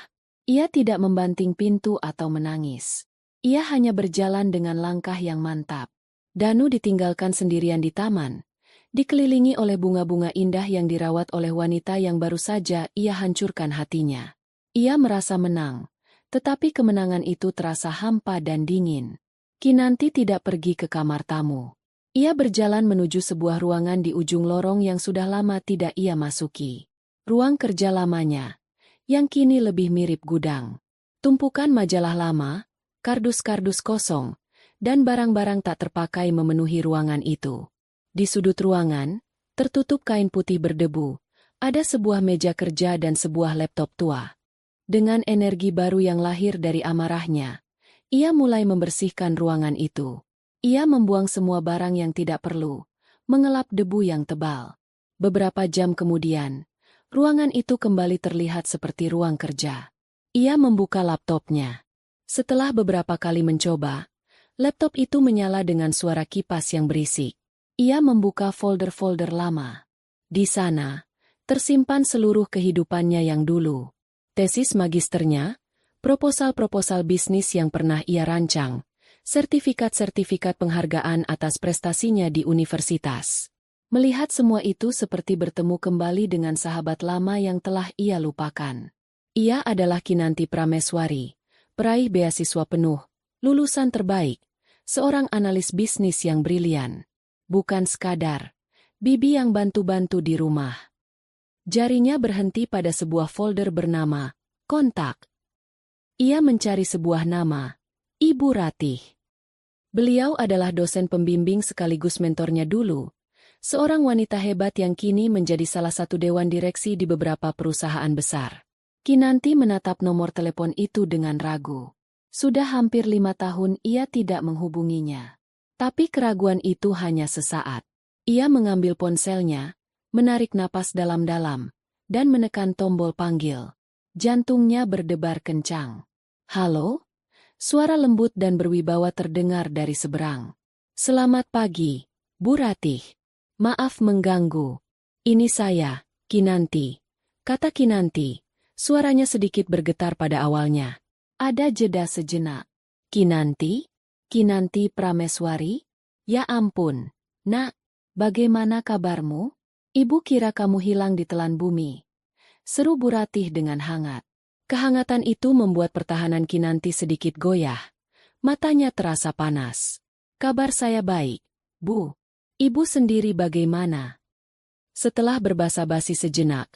[SPEAKER 1] Ia tidak membanting pintu atau menangis. Ia hanya berjalan dengan langkah yang mantap. Danu ditinggalkan sendirian di taman, dikelilingi oleh bunga-bunga indah yang dirawat oleh wanita yang baru saja ia hancurkan hatinya. Ia merasa menang, tetapi kemenangan itu terasa hampa dan dingin. Kinanti tidak pergi ke kamar tamu. Ia berjalan menuju sebuah ruangan di ujung lorong yang sudah lama tidak ia masuki. Ruang kerja lamanya, yang kini lebih mirip gudang. Tumpukan majalah lama, kardus-kardus kosong, dan barang-barang tak terpakai memenuhi ruangan itu. Di sudut ruangan, tertutup kain putih berdebu, ada sebuah meja kerja dan sebuah laptop tua. Dengan energi baru yang lahir dari amarahnya, ia mulai membersihkan ruangan itu. Ia membuang semua barang yang tidak perlu, mengelap debu yang tebal. Beberapa jam kemudian, ruangan itu kembali terlihat seperti ruang kerja. Ia membuka laptopnya. Setelah beberapa kali mencoba, laptop itu menyala dengan suara kipas yang berisik. Ia membuka folder-folder lama. Di sana, tersimpan seluruh kehidupannya yang dulu. Tesis magisternya, proposal-proposal bisnis yang pernah ia rancang, sertifikat-sertifikat penghargaan atas prestasinya di universitas. Melihat semua itu seperti bertemu kembali dengan sahabat lama yang telah ia lupakan. Ia adalah Kinanti Prameswari, peraih beasiswa penuh, lulusan terbaik, seorang analis bisnis yang brilian. Bukan sekadar bibi yang bantu-bantu di rumah. Jarinya berhenti pada sebuah folder bernama Kontak. Ia mencari sebuah nama, Ibu Ratih. Beliau adalah dosen pembimbing sekaligus mentornya dulu, seorang wanita hebat yang kini menjadi salah satu dewan direksi di beberapa perusahaan besar. Kinanti menatap nomor telepon itu dengan ragu. Sudah hampir 5 tahun ia tidak menghubunginya. Tapi keraguan itu hanya sesaat. Ia mengambil ponselnya, menarik napas dalam-dalam, dan menekan tombol panggil. Jantungnya berdebar kencang. Halo? Suara lembut dan berwibawa terdengar dari seberang. Selamat pagi, Bu Ratih. Maaf mengganggu. Ini saya, Kinanti. Kata Kinanti, suaranya sedikit bergetar pada awalnya. Ada jeda sejenak. Kinanti? Kinanti Prameswari? Ya ampun, Nak, bagaimana kabarmu? Ibu kira kamu hilang di telan bumi. Seru Bu Ratih dengan hangat. Kehangatan itu membuat pertahanan Kinanti sedikit goyah. Matanya terasa panas. Kabar saya baik, Bu. Ibu sendiri bagaimana? Setelah berbasa-basi sejenak,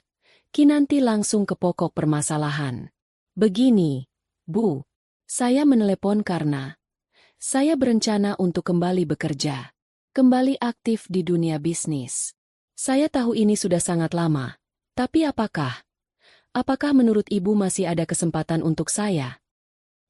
[SPEAKER 1] Kinanti langsung ke pokok permasalahan. Begini, Bu. Saya menelepon karena saya berencana untuk kembali bekerja. Kembali aktif di dunia bisnis. Saya tahu ini sudah sangat lama, tapi apakah menurut Ibu masih ada kesempatan untuk saya?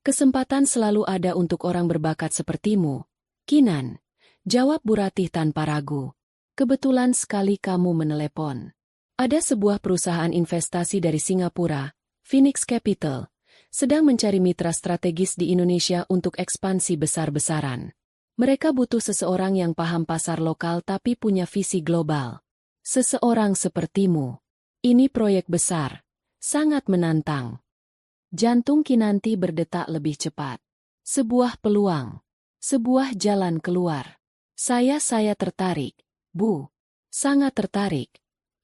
[SPEAKER 1] Kesempatan selalu ada untuk orang berbakat sepertimu, Kinan, jawab Bu Ratih tanpa ragu. Kebetulan sekali kamu menelepon. Ada sebuah perusahaan investasi dari Singapura, Phoenix Capital, sedang mencari mitra strategis di Indonesia untuk ekspansi besar-besaran. Mereka butuh seseorang yang paham pasar lokal tapi punya visi global. Seseorang sepertimu. Ini proyek besar, sangat menantang. Jantung Kinanti berdetak lebih cepat. Sebuah peluang, sebuah jalan keluar. Saya tertarik, Bu. Sangat tertarik,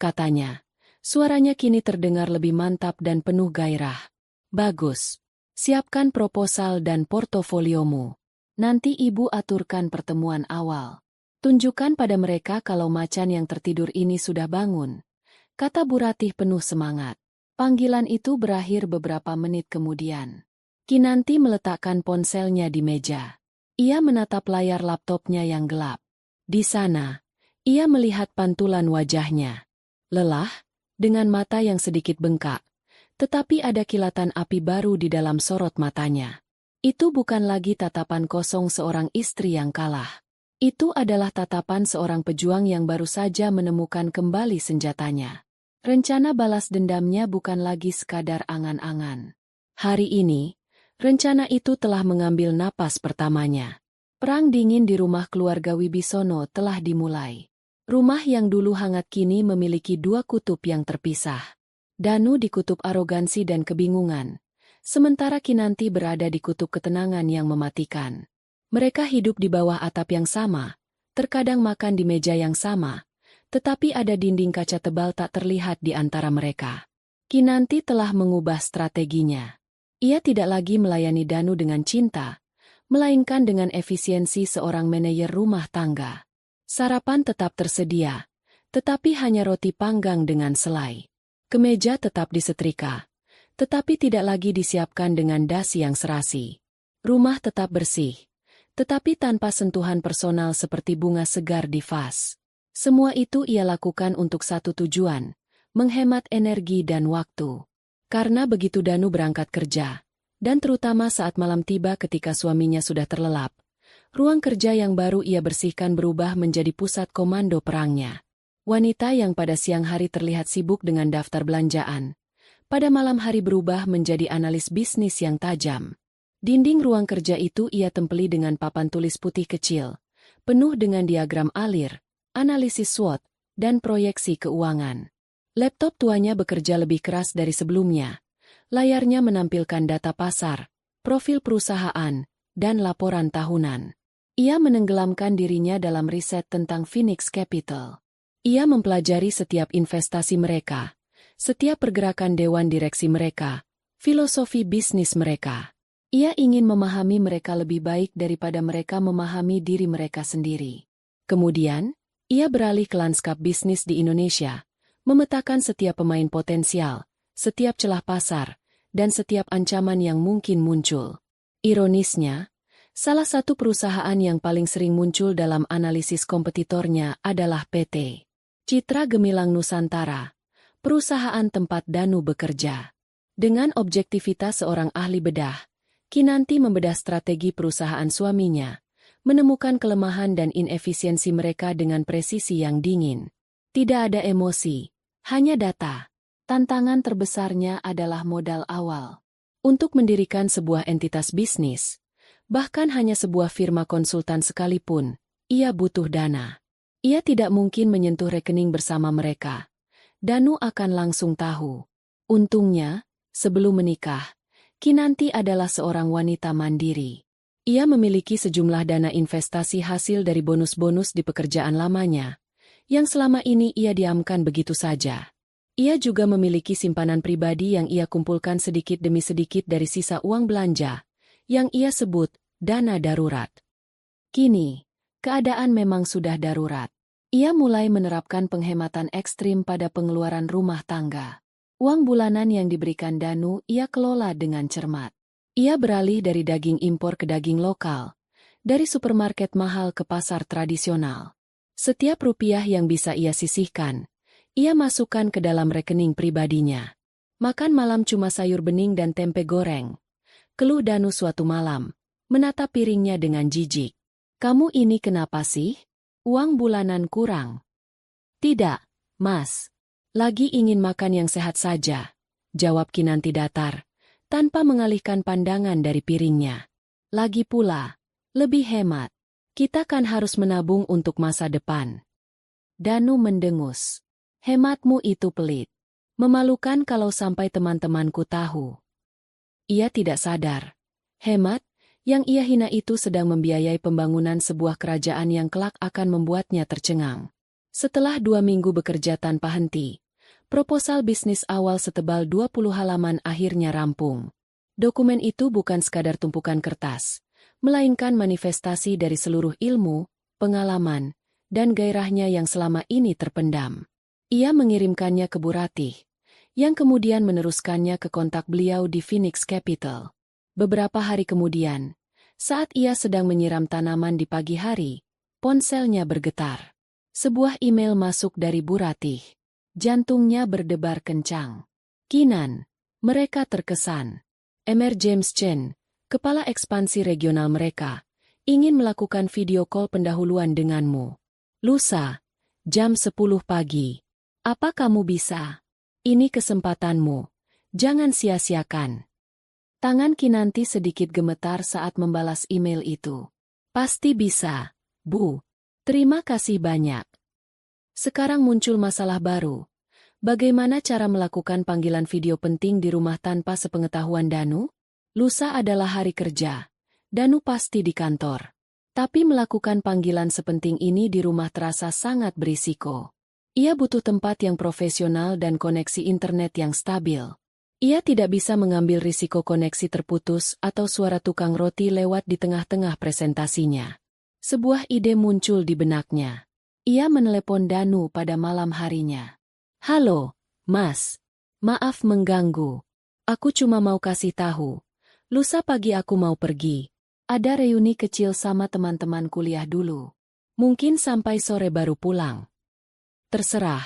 [SPEAKER 1] katanya. Suaranya kini terdengar lebih mantap dan penuh gairah. Bagus. Siapkan proposal dan portofoliomu. Nanti Ibu aturkan pertemuan awal. Tunjukkan pada mereka kalau macan yang tertidur ini sudah bangun, kata Bu Ratih penuh semangat. Panggilan itu berakhir beberapa menit kemudian. Kinanti meletakkan ponselnya di meja. Ia menatap layar laptopnya yang gelap. Di sana, ia melihat pantulan wajahnya. Lelah, dengan mata yang sedikit bengkak, tetapi ada kilatan api baru di dalam sorot matanya. Itu bukan lagi tatapan kosong seorang istri yang kalah. Itu adalah tatapan seorang pejuang yang baru saja menemukan kembali senjatanya. Rencana balas dendamnya bukan lagi sekadar angan-angan. Hari ini, rencana itu telah mengambil napas pertamanya. Perang dingin di rumah keluarga Wibisono telah dimulai. Rumah yang dulu hangat kini memiliki dua kutub yang terpisah. Danu di kutub arogansi dan kebingungan, sementara Kinanti berada di kutub ketenangan yang mematikan. Mereka hidup di bawah atap yang sama, terkadang makan di meja yang sama, tetapi ada dinding kaca tebal tak terlihat di antara mereka. Kinanti telah mengubah strateginya. Ia tidak lagi melayani Danu dengan cinta, melainkan dengan efisiensi seorang manajer rumah tangga. Sarapan tetap tersedia, tetapi hanya roti panggang dengan selai. Kemeja tetap disetrika, tetapi tidak lagi disiapkan dengan dasi yang serasi. Rumah tetap bersih, tetapi tanpa sentuhan personal seperti bunga segar di vas. Semua itu ia lakukan untuk satu tujuan, menghemat energi dan waktu. Karena begitu Danu berangkat kerja, dan terutama saat malam tiba ketika suaminya sudah terlelap, ruang kerja yang baru ia bersihkan berubah menjadi pusat komando perangnya. Wanita yang pada siang hari terlihat sibuk dengan daftar belanjaan, pada malam hari berubah menjadi analis bisnis yang tajam. Dinding ruang kerja itu ia tempeli dengan papan tulis putih kecil, penuh dengan diagram alir, analisis SWOT, dan proyeksi keuangan. Laptop tuanya bekerja lebih keras dari sebelumnya. Layarnya menampilkan data pasar, profil perusahaan, dan laporan tahunan. Ia menenggelamkan dirinya dalam riset tentang Phoenix Capital. Ia mempelajari setiap investasi mereka, setiap pergerakan dewan direksi mereka, filosofi bisnis mereka. Ia ingin memahami mereka lebih baik daripada mereka memahami diri mereka sendiri. Kemudian, ia beralih ke lanskap bisnis di Indonesia, memetakan setiap pemain potensial, setiap celah pasar, dan setiap ancaman yang mungkin muncul. Ironisnya, salah satu perusahaan yang paling sering muncul dalam analisis kompetitornya adalah PT Citra Gemilang Nusantara, perusahaan tempat Danu bekerja. Dengan objektivitas seorang ahli bedah, Kinanti membedah strategi perusahaan suaminya, menemukan kelemahan dan inefisiensi mereka dengan presisi yang dingin. Tidak ada emosi, hanya data. Tantangan terbesarnya adalah modal awal. Untuk mendirikan sebuah entitas bisnis, bahkan hanya sebuah firma konsultan sekalipun, ia butuh dana. Ia tidak mungkin menyentuh rekening bersama mereka. Danu akan langsung tahu. Untungnya, sebelum menikah, Kinanti adalah seorang wanita mandiri. Ia memiliki sejumlah dana investasi hasil dari bonus-bonus di pekerjaan lamanya, yang selama ini ia diamkan begitu saja. Ia juga memiliki simpanan pribadi yang ia kumpulkan sedikit demi sedikit dari sisa uang belanja, yang ia sebut dana darurat. Kini, keadaan memang sudah darurat. Ia mulai menerapkan penghematan ekstrim pada pengeluaran rumah tangga. Uang bulanan yang diberikan Danu ia kelola dengan cermat. Ia beralih dari daging impor ke daging lokal, dari supermarket mahal ke pasar tradisional. Setiap rupiah yang bisa ia sisihkan, ia masukkan ke dalam rekening pribadinya. Makan malam cuma sayur bening dan tempe goreng. Keluh Danu suatu malam, menatap piringnya dengan jijik. "Kamu ini kenapa sih? Uang bulanan kurang." "Tidak, Mas. Lagi ingin makan yang sehat saja," jawab Kinanti datar, tanpa mengalihkan pandangan dari piringnya. "Lagi pula, lebih hemat. Kita kan harus menabung untuk masa depan." Danu mendengus. "Hematmu itu pelit. Memalukan kalau sampai teman-temanku tahu." Ia tidak sadar. Hemat, yang ia hina itu sedang membiayai pembangunan sebuah kerajaan yang kelak akan membuatnya tercengang. Setelah 2 minggu bekerja tanpa henti, proposal bisnis awal setebal 20 halaman akhirnya rampung. Dokumen itu bukan sekadar tumpukan kertas, melainkan manifestasi dari seluruh ilmu, pengalaman, dan gairahnya yang selama ini terpendam. Ia mengirimkannya ke Bu Ratih, yang kemudian meneruskannya ke kontak beliau di Phoenix Capital. Beberapa hari kemudian, saat ia sedang menyiram tanaman di pagi hari, ponselnya bergetar. Sebuah email masuk dari Bu Ratih. Jantungnya berdebar kencang. "Kinan." Mereka terkesan. "Mr. James Chen, kepala ekspansi regional mereka, ingin melakukan video call pendahuluan denganmu. Lusa, jam 10 pagi. Apa kamu bisa?" Ini kesempatanmu. Jangan sia-siakan. Tangan Kinanti sedikit gemetar saat membalas email itu. Pasti bisa, Bu. Terima kasih banyak. Sekarang muncul masalah baru. Bagaimana cara melakukan panggilan video penting di rumah tanpa sepengetahuan Danu? Lusa adalah hari kerja. Danu pasti di kantor. Tapi melakukan panggilan sepenting ini di rumah terasa sangat berisiko. Ia butuh tempat yang profesional dan koneksi internet yang stabil. Ia tidak bisa mengambil risiko koneksi terputus atau suara tukang roti lewat di tengah-tengah presentasinya. Sebuah ide muncul di benaknya. Ia menelepon Danu pada malam harinya. Halo, Mas. Maaf mengganggu. Aku cuma mau kasih tahu. Lusa pagi aku mau pergi. Ada reuni kecil sama teman-teman kuliah dulu. Mungkin sampai sore baru pulang. Terserah.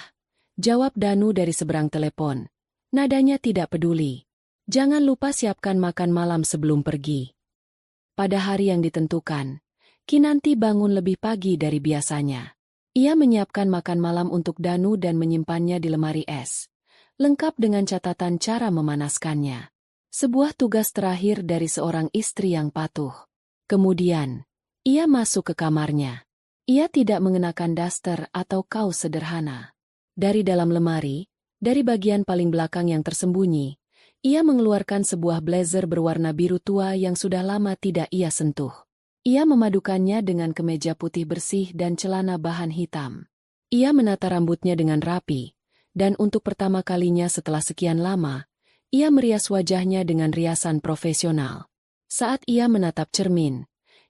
[SPEAKER 1] Jawab Danu dari seberang telepon. Nadanya tidak peduli. Jangan lupa siapkan makan malam sebelum pergi. Pada hari yang ditentukan, Kinanti bangun lebih pagi dari biasanya. Ia menyiapkan makan malam untuk Danu dan menyimpannya di lemari es. Lengkap dengan catatan cara memanaskannya. Sebuah tugas terakhir dari seorang istri yang patuh. Kemudian, ia masuk ke kamarnya. Ia tidak mengenakan daster atau kaos sederhana. Dari dalam lemari, dari bagian paling belakang yang tersembunyi, ia mengeluarkan sebuah blazer berwarna biru tua yang sudah lama tidak ia sentuh. Ia memadukannya dengan kemeja putih bersih dan celana bahan hitam. Ia menata rambutnya dengan rapi, dan untuk pertama kalinya setelah sekian lama, ia merias wajahnya dengan riasan profesional. Saat ia menatap cermin,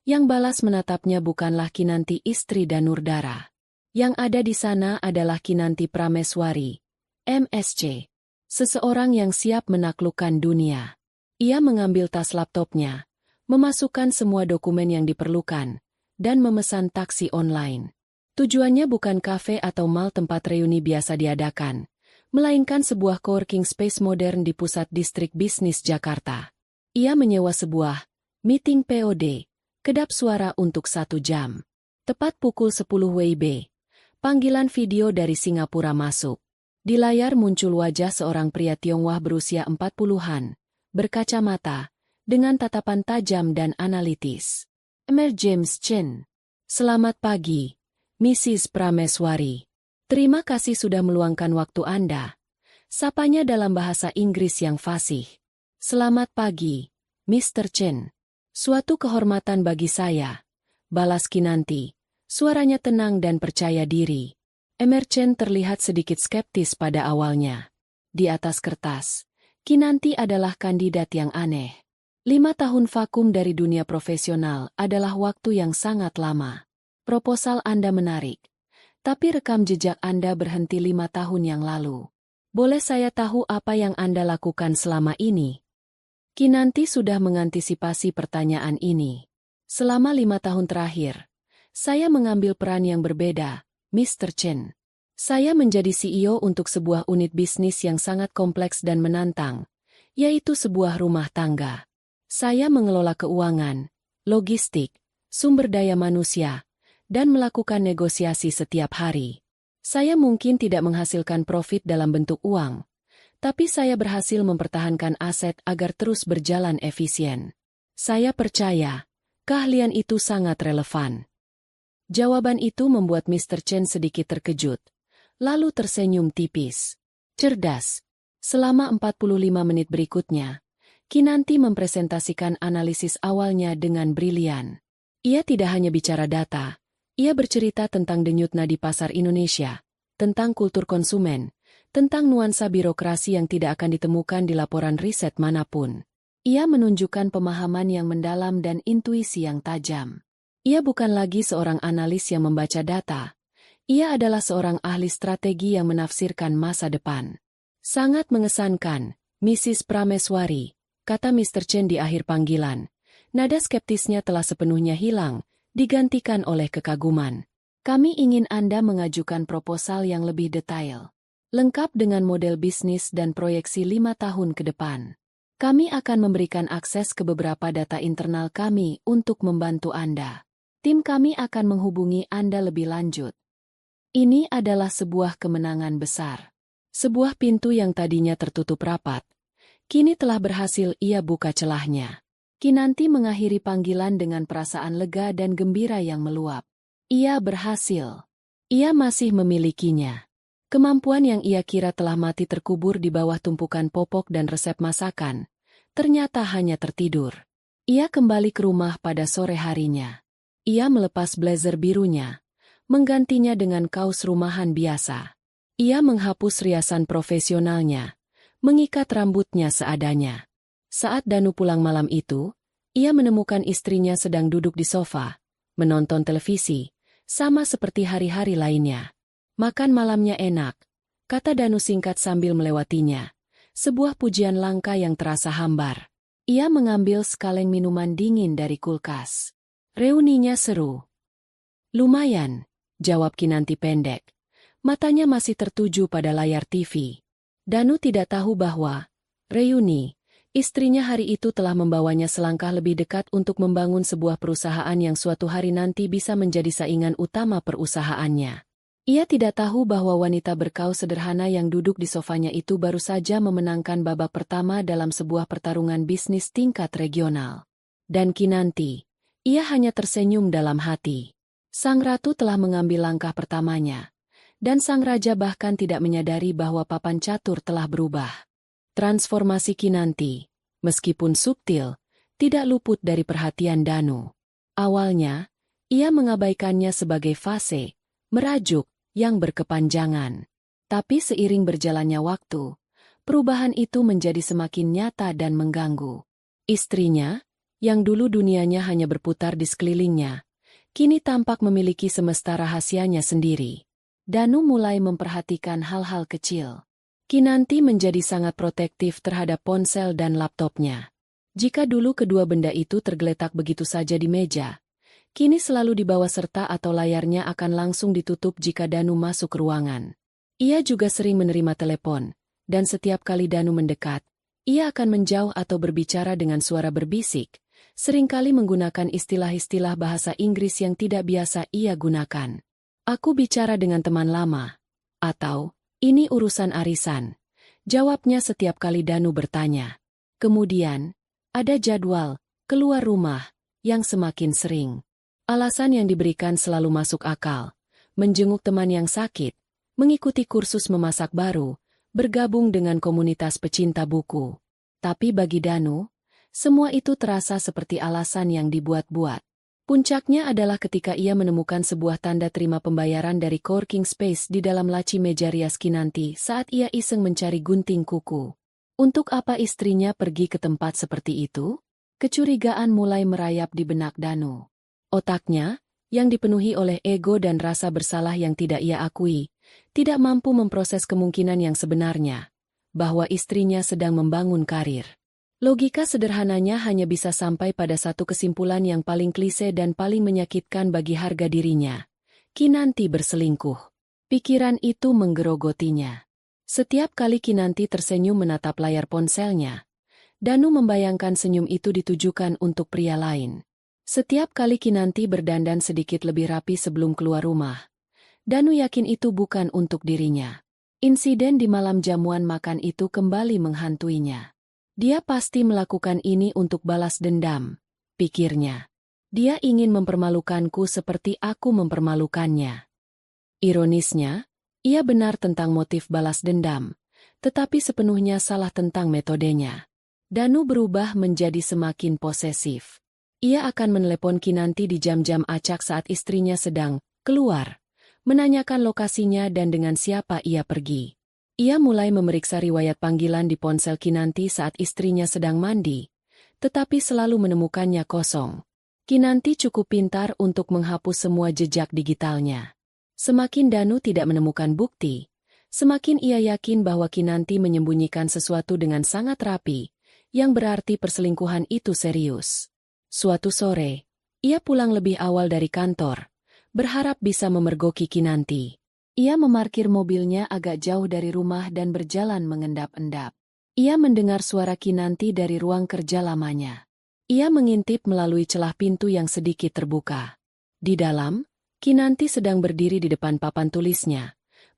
[SPEAKER 1] yang balas menatapnya bukanlah Kinanti istri Danurdara. Yang ada di sana adalah Kinanti Prameswari, MSc. Seseorang yang siap menaklukkan dunia. Ia mengambil tas laptopnya, memasukkan semua dokumen yang diperlukan, dan memesan taksi online. Tujuannya bukan kafe atau mal tempat reuni biasa diadakan, melainkan sebuah coworking space modern di pusat distrik bisnis Jakarta. Ia menyewa sebuah meeting POD, kedap suara untuk 1 jam. Tepat pukul 10 WIB, panggilan video dari Singapura masuk. Di layar muncul wajah seorang pria Tionghoa berusia 40-an, berkacamata, dengan tatapan tajam dan analitis. Emer James Chen. Selamat pagi, Mrs. Prameswari. Terima kasih sudah meluangkan waktu Anda. Sapanya dalam bahasa Inggris yang fasih. Selamat pagi, Mr. Chen. Suatu kehormatan bagi saya. Balas Kinanti. Suaranya tenang dan percaya diri. Emer Chen terlihat sedikit skeptis pada awalnya. Di atas kertas, Kinanti adalah kandidat yang aneh. 5 tahun vakum dari dunia profesional adalah waktu yang sangat lama. Proposal Anda menarik. Tapi rekam jejak Anda berhenti 5 tahun yang lalu. Boleh saya tahu apa yang Anda lakukan selama ini? Kinanti sudah mengantisipasi pertanyaan ini. Selama 5 tahun terakhir, saya mengambil peran yang berbeda, Mr. Chen. Saya menjadi CEO untuk sebuah unit bisnis yang sangat kompleks dan menantang, yaitu sebuah rumah tangga. Saya mengelola keuangan, logistik, sumber daya manusia, dan melakukan negosiasi setiap hari. Saya mungkin tidak menghasilkan profit dalam bentuk uang, tapi saya berhasil mempertahankan aset agar terus berjalan efisien. Saya percaya, keahlian itu sangat relevan. Jawaban itu membuat Mr. Chen sedikit terkejut, lalu tersenyum tipis. Cerdas. Selama 45 menit berikutnya, Kinanti mempresentasikan analisis awalnya dengan brilian. Ia tidak hanya bicara data, ia bercerita tentang denyut nadi pasar Indonesia, tentang kultur konsumen, tentang nuansa birokrasi yang tidak akan ditemukan di laporan riset manapun. Ia menunjukkan pemahaman yang mendalam dan intuisi yang tajam. Ia bukan lagi seorang analis yang membaca data. Ia adalah seorang ahli strategi yang menafsirkan masa depan. Sangat mengesankan, Mrs. Prameswari, kata Mr. Chen di akhir panggilan. Nada skeptisnya telah sepenuhnya hilang, digantikan oleh kekaguman. Kami ingin Anda mengajukan proposal yang lebih detail. Lengkap dengan model bisnis dan proyeksi 5 tahun ke depan. Kami akan memberikan akses ke beberapa data internal kami untuk membantu Anda. Tim kami akan menghubungi Anda lebih lanjut. Ini adalah sebuah kemenangan besar. Sebuah pintu yang tadinya tertutup rapat, kini telah berhasil ia buka celahnya. Kinanti mengakhiri panggilan dengan perasaan lega dan gembira yang meluap. Ia berhasil. Ia masih memilikinya. Kemampuan yang ia kira telah mati terkubur di bawah tumpukan popok dan resep masakan, ternyata hanya tertidur. Ia kembali ke rumah pada sore harinya. Ia melepas blazer birunya, menggantinya dengan kaos rumahan biasa. Ia menghapus riasan profesionalnya, mengikat rambutnya seadanya. Saat Danu pulang malam itu, ia menemukan istrinya sedang duduk di sofa, menonton televisi, sama seperti hari-hari lainnya. Makan malamnya enak, kata Danu singkat sambil melewatinya. Sebuah pujian langka yang terasa hambar. Ia mengambil sekaleng minuman dingin dari kulkas. Reuninya seru. Lumayan, jawab Kinanti pendek. Matanya masih tertuju pada layar TV. Danu tidak tahu bahwa reuni, istrinya hari itu telah membawanya selangkah lebih dekat untuk membangun sebuah perusahaan yang suatu hari nanti bisa menjadi saingan utama perusahaannya. Ia tidak tahu bahwa wanita berkaus sederhana yang duduk di sofanya itu baru saja memenangkan babak pertama dalam sebuah pertarungan bisnis tingkat regional. Dan Kinanti, ia hanya tersenyum dalam hati. Sang ratu telah mengambil langkah pertamanya. Dan sang raja bahkan tidak menyadari bahwa papan catur telah berubah. Transformasi Kinanti, meskipun subtil, tidak luput dari perhatian Danu. Awalnya, ia mengabaikannya sebagai fase, merajuk, yang berkepanjangan. Tapi seiring berjalannya waktu, perubahan itu menjadi semakin nyata dan mengganggu. Istrinya, yang dulu dunianya hanya berputar di sekelilingnya, kini tampak memiliki semesta rahasianya sendiri. Danu mulai memperhatikan hal-hal kecil. Kinanti menjadi sangat protektif terhadap ponsel dan laptopnya. Jika dulu kedua benda itu tergeletak begitu saja di meja, kini selalu dibawa serta atau layarnya akan langsung ditutup jika Danu masuk ke ruangan. Ia juga sering menerima telepon, dan setiap kali Danu mendekat, ia akan menjauh atau berbicara dengan suara berbisik, seringkali menggunakan istilah-istilah bahasa Inggris yang tidak biasa ia gunakan. Aku bicara dengan teman lama. Atau, ini urusan arisan. Jawabnya setiap kali Danu bertanya. Kemudian, ada jadwal, keluar rumah, yang semakin sering. Alasan yang diberikan selalu masuk akal. Menjenguk teman yang sakit, mengikuti kursus memasak baru, bergabung dengan komunitas pecinta buku. Tapi bagi Danu, semua itu terasa seperti alasan yang dibuat-buat. Puncaknya adalah ketika ia menemukan sebuah tanda terima pembayaran dari coworking space di dalam laci meja rias Kinanti saat ia iseng mencari gunting kuku. Untuk apa istrinya pergi ke tempat seperti itu? Kecurigaan mulai merayap di benak Danu. Otaknya, yang dipenuhi oleh ego dan rasa bersalah yang tidak ia akui, tidak mampu memproses kemungkinan yang sebenarnya, bahwa istrinya sedang membangun karir. Logika sederhananya hanya bisa sampai pada satu kesimpulan yang paling klise dan paling menyakitkan bagi harga dirinya. Kinanti berselingkuh. Pikiran itu menggerogotinya. Setiap kali Kinanti tersenyum menatap layar ponselnya, Danu membayangkan senyum itu ditujukan untuk pria lain. Setiap kali Kinanti berdandan sedikit lebih rapi sebelum keluar rumah, Danu yakin itu bukan untuk dirinya. Insiden di malam jamuan makan itu kembali menghantuinya. Dia pasti melakukan ini untuk balas dendam, pikirnya. Dia ingin mempermalukanku seperti aku mempermalukannya. Ironisnya, ia benar tentang motif balas dendam, tetapi sepenuhnya salah tentang metodenya. Danu berubah menjadi semakin posesif. Ia akan menelepon Kinanti di jam-jam acak saat istrinya sedang keluar, menanyakan lokasinya dan dengan siapa ia pergi. Ia mulai memeriksa riwayat panggilan di ponsel Kinanti saat istrinya sedang mandi, tetapi selalu menemukannya kosong. Kinanti cukup pintar untuk menghapus semua jejak digitalnya. Semakin Danu tidak menemukan bukti, semakin ia yakin bahwa Kinanti menyembunyikan sesuatu dengan sangat rapi, yang berarti perselingkuhan itu serius. Suatu sore, ia pulang lebih awal dari kantor, berharap bisa memergoki Kinanti. Ia memarkir mobilnya agak jauh dari rumah dan berjalan mengendap-endap. Ia mendengar suara Kinanti dari ruang kerja lamanya. Ia mengintip melalui celah pintu yang sedikit terbuka. Di dalam, Kinanti sedang berdiri di depan papan tulisnya,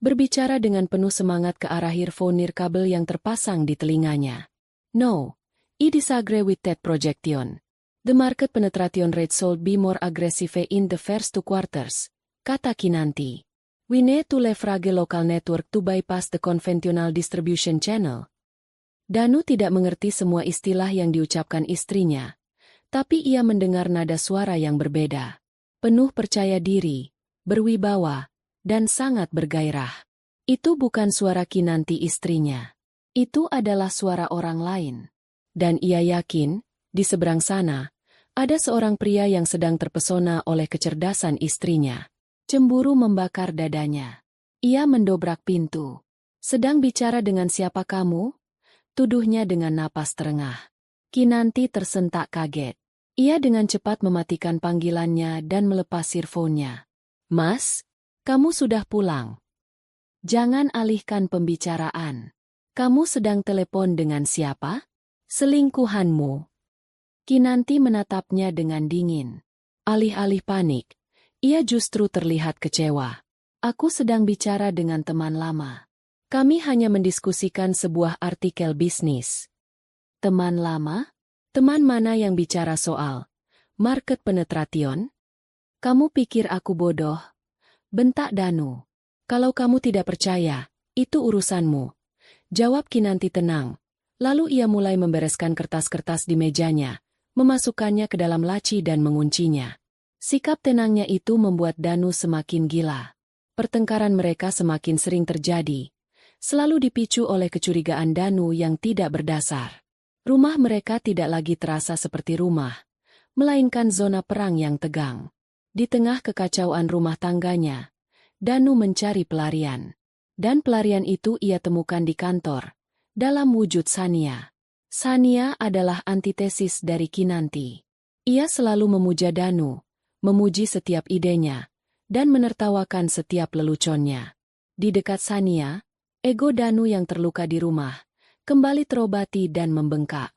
[SPEAKER 1] berbicara dengan penuh semangat ke arah earphone nirkabel yang terpasang di telinganya. No, I disagree with that projection. The market penetration rate should be more aggressive in the first 2 quarters, kata Kinanti. We need to leverage local network to bypass the conventional distribution channel. Danu tidak mengerti semua istilah yang diucapkan istrinya, tapi ia mendengar nada suara yang berbeda. Penuh percaya diri, berwibawa, dan sangat bergairah. Itu bukan suara Kinanti istrinya. Itu adalah suara orang lain. Dan ia yakin, di seberang sana, ada seorang pria yang sedang terpesona oleh kecerdasan istrinya. Cemburu membakar dadanya. Ia mendobrak pintu. Sedang bicara dengan siapa kamu? Tuduhnya dengan napas terengah. Kinanti tersentak kaget. Ia dengan cepat mematikan panggilannya dan melepas earphone-nya. Mas, kamu sudah pulang. Jangan alihkan pembicaraan. Kamu sedang telepon dengan siapa? Selingkuhanmu. Kinanti menatapnya dengan dingin. Alih-alih panik, ia justru terlihat kecewa. Aku sedang bicara dengan teman lama. Kami hanya mendiskusikan sebuah artikel bisnis. Teman lama? Teman mana yang bicara soal market penetration? Kamu pikir aku bodoh? Bentak Danu. Kalau kamu tidak percaya, itu urusanmu. Jawab Kinanti tenang. Lalu ia mulai membereskan kertas-kertas di mejanya, memasukkannya ke dalam laci dan menguncinya. Sikap tenangnya itu membuat Danu semakin gila. Pertengkaran mereka semakin sering terjadi, selalu dipicu oleh kecurigaan Danu yang tidak berdasar. Rumah mereka tidak lagi terasa seperti rumah, melainkan zona perang yang tegang. Di tengah kekacauan rumah tangganya, Danu mencari pelarian. Dan pelarian itu ia temukan di kantor, dalam wujud Sania. Sania adalah antitesis dari Kinanti. Ia selalu memuja Danu, memuji setiap idenya, dan menertawakan setiap leluconnya. Di dekat Sania, ego Danu yang terluka di rumah, kembali terobati dan membengkak.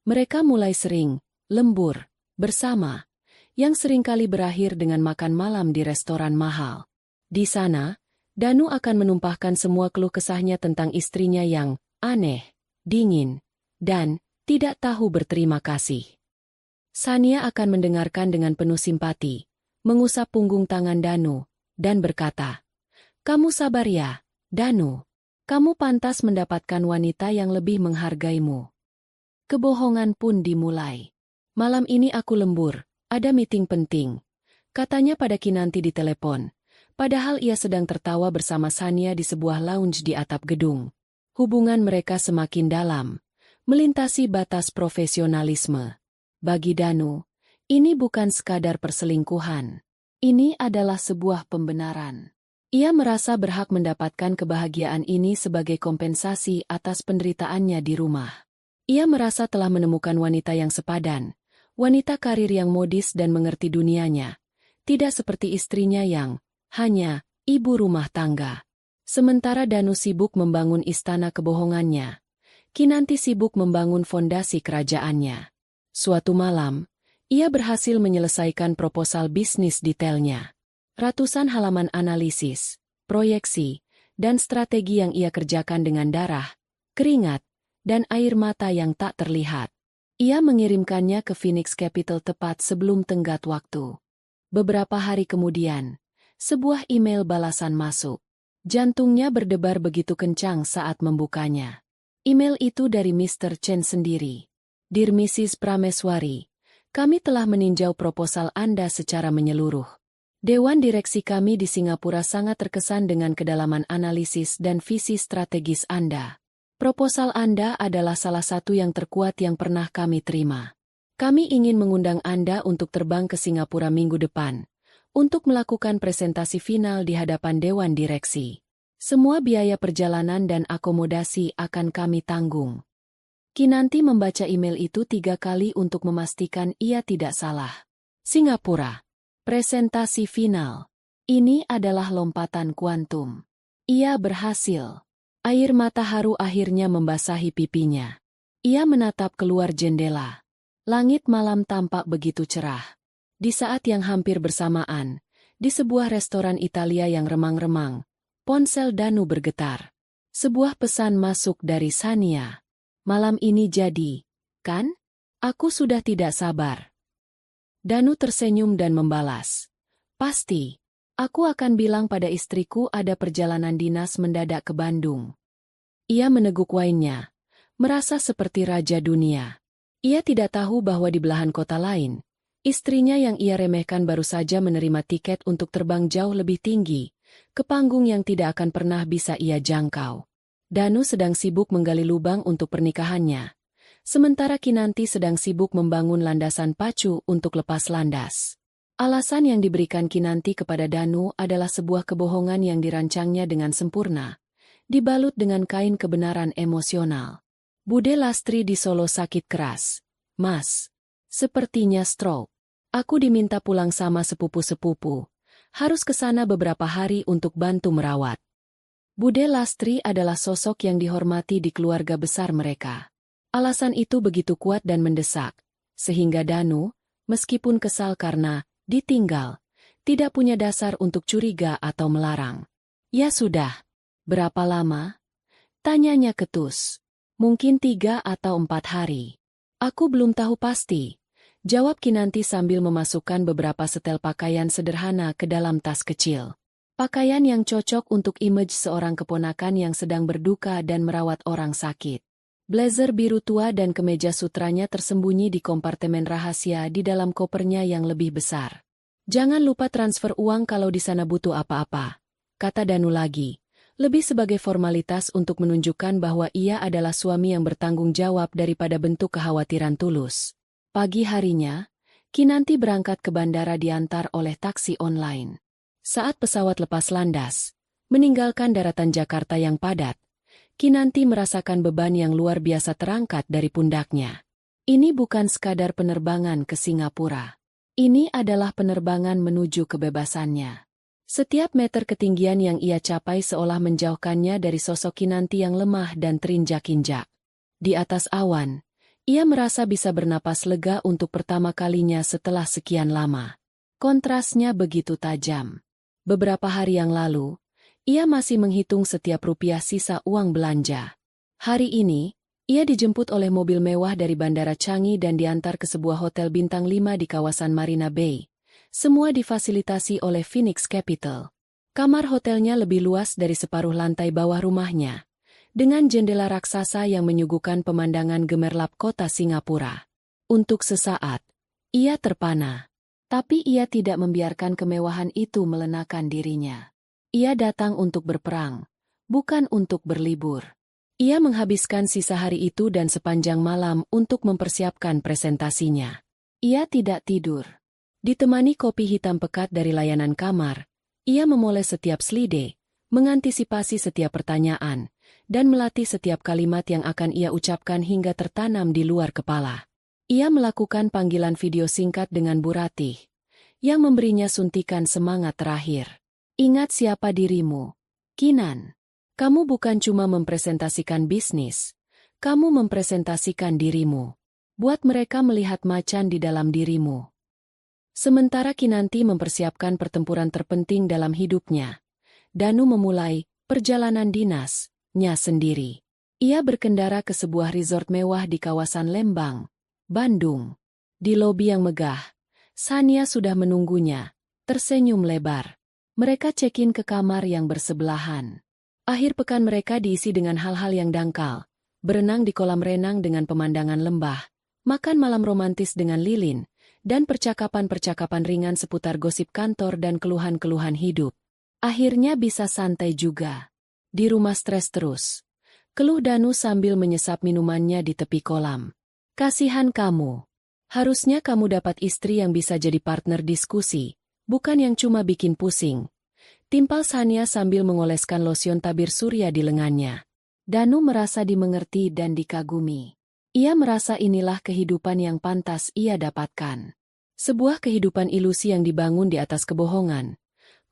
[SPEAKER 1] Mereka mulai sering, lembur, bersama, yang seringkali berakhir dengan makan malam di restoran mahal. Di sana, Danu akan menumpahkan semua keluh kesahnya tentang istrinya yang aneh, dingin, dan tidak tahu berterima kasih. Sania akan mendengarkan dengan penuh simpati, mengusap punggung tangan Danu, dan berkata, "Kamu sabar ya, Danu. Kamu pantas mendapatkan wanita yang lebih menghargaimu." Kebohongan pun dimulai. "Malam ini aku lembur, ada meeting penting," katanya pada Kinanti di telepon, padahal ia sedang tertawa bersama Sania di sebuah lounge di atap gedung. Hubungan mereka semakin dalam, melintasi batas profesionalisme. Bagi Danu, ini bukan sekadar perselingkuhan. Ini adalah sebuah pembenaran. Ia merasa berhak mendapatkan kebahagiaan ini sebagai kompensasi atas penderitaannya di rumah. Ia merasa telah menemukan wanita yang sepadan, wanita karir yang modis dan mengerti dunianya, tidak seperti istrinya yang hanya ibu rumah tangga. Sementara Danu sibuk membangun istana kebohongannya, Kinanti sibuk membangun fondasi kerajaannya. Suatu malam, ia berhasil menyelesaikan proposal bisnis detailnya. Ratusan halaman analisis, proyeksi, dan strategi yang ia kerjakan dengan darah, keringat, dan air mata yang tak terlihat. Ia mengirimkannya ke Phoenix Capital tepat sebelum tenggat waktu. Beberapa hari kemudian, sebuah email balasan masuk. Jantungnya berdebar begitu kencang saat membukanya. Email itu dari Mr. Chen sendiri. "Dear Mrs. Prameswari, kami telah meninjau proposal Anda secara menyeluruh. Dewan direksi kami di Singapura sangat terkesan dengan kedalaman analisis dan visi strategis Anda. Proposal Anda adalah salah satu yang terkuat yang pernah kami terima. Kami ingin mengundang Anda untuk terbang ke Singapura minggu depan, untuk melakukan presentasi final di hadapan Dewan Direksi. Semua biaya perjalanan dan akomodasi akan kami tanggung." Kinanti membaca email itu 3 kali untuk memastikan ia tidak salah. Singapura. Presentasi final. Ini adalah lompatan kuantum. Ia berhasil. Air mata haru akhirnya membasahi pipinya. Ia menatap keluar jendela. Langit malam tampak begitu cerah. Di saat yang hampir bersamaan, di sebuah restoran Italia yang remang-remang, Ponsel Danu bergetar. Sebuah pesan masuk dari Sania. Malam ini jadi, kan? Aku sudah tidak sabar. Danu tersenyum dan membalas. Pasti. Aku akan bilang pada istriku ada perjalanan dinas mendadak ke Bandung. Ia meneguk wainnya, merasa seperti raja dunia. Ia tidak tahu bahwa di belahan kota lain, istrinya yang ia remehkan baru saja menerima tiket untuk terbang jauh lebih tinggi, ke panggung yang tidak akan pernah bisa ia jangkau. Danu sedang sibuk menggali lubang untuk pernikahannya, sementara Kinanti sedang sibuk membangun landasan pacu untuk lepas landas. Alasan yang diberikan Kinanti kepada Danu adalah sebuah kebohongan yang dirancangnya dengan sempurna, dibalut dengan kain kebenaran emosional. Bude Lastri di Solo sakit keras. Mas, sepertinya stroke. Aku diminta pulang sama sepupu-sepupu. Harus ke sana beberapa hari untuk bantu merawat. Bude Lastri adalah sosok yang dihormati di keluarga besar mereka. Alasan itu begitu kuat dan mendesak, sehingga Danu, meskipun kesal karena ditinggal, tidak punya dasar untuk curiga atau melarang. Ya sudah. Berapa lama? Tanyanya ketus. Mungkin 3 atau 4 hari. Aku belum tahu pasti. Jawab Kinanti sambil memasukkan beberapa setel pakaian sederhana ke dalam tas kecil. Pakaian yang cocok untuk image seorang keponakan yang sedang berduka dan merawat orang sakit. Blazer biru tua dan kemeja sutranya tersembunyi di kompartemen rahasia di dalam kopernya yang lebih besar. Jangan lupa transfer uang kalau di sana butuh apa-apa, kata Danu lagi. Lebih sebagai formalitas untuk menunjukkan bahwa ia adalah suami yang bertanggung jawab daripada bentuk kekhawatiran tulus. Pagi harinya, Kinanti berangkat ke bandara diantar oleh taksi online. Saat pesawat lepas landas, meninggalkan daratan Jakarta yang padat, Kinanti merasakan beban yang luar biasa terangkat dari pundaknya. Ini bukan sekadar penerbangan ke Singapura. Ini adalah penerbangan menuju kebebasannya. Setiap meter ketinggian yang ia capai seolah menjauhkannya dari sosok Kinanti yang lemah dan terinjak-injak. Di atas awan, ia merasa bisa bernapas lega untuk pertama kalinya setelah sekian lama. Kontrasnya begitu tajam. Beberapa hari yang lalu, ia masih menghitung setiap rupiah sisa uang belanja. Hari ini, ia dijemput oleh mobil mewah dari Bandara Changi dan diantar ke sebuah hotel bintang 5 di kawasan Marina Bay. Semua difasilitasi oleh Phoenix Capital. Kamar hotelnya lebih luas dari separuh lantai bawah rumahnya, dengan jendela raksasa yang menyuguhkan pemandangan gemerlap kota Singapura. Untuk sesaat, ia terpana. Tapi ia tidak membiarkan kemewahan itu melenakan dirinya. Ia datang untuk berperang, bukan untuk berlibur. Ia menghabiskan sisa hari itu dan sepanjang malam untuk mempersiapkan presentasinya. Ia tidak tidur. Ditemani kopi hitam pekat dari layanan kamar, ia memoles setiap slide, mengantisipasi setiap pertanyaan, dan melatih setiap kalimat yang akan ia ucapkan hingga tertanam di luar kepala. Ia melakukan panggilan video singkat dengan Bu Ratih, yang memberinya suntikan semangat terakhir. Ingat siapa dirimu, Kinan. Kamu bukan cuma mempresentasikan bisnis, kamu mempresentasikan dirimu. Buat mereka melihat macan di dalam dirimu. Sementara Kinanti mempersiapkan pertempuran terpenting dalam hidupnya, Danu memulai perjalanan dinasnya sendiri. Ia berkendara ke sebuah resort mewah di kawasan Lembang, Bandung. Di lobi yang megah, Sania sudah menunggunya, tersenyum lebar. Mereka check-in ke kamar yang bersebelahan. Akhir pekan mereka diisi dengan hal-hal yang dangkal, berenang di kolam renang dengan pemandangan lembah, makan malam romantis dengan lilin, dan percakapan-percakapan ringan seputar gosip kantor dan keluhan-keluhan hidup. Akhirnya bisa santai juga. Di rumah stres terus. Keluh Danu sambil menyesap minumannya di tepi kolam. Kasihan kamu. Harusnya kamu dapat istri yang bisa jadi partner diskusi, bukan yang cuma bikin pusing. Timpal Sania sambil mengoleskan losion tabir surya di lengannya. Danu merasa dimengerti dan dikagumi. Ia merasa inilah kehidupan yang pantas ia dapatkan. Sebuah kehidupan ilusi yang dibangun di atas kebohongan.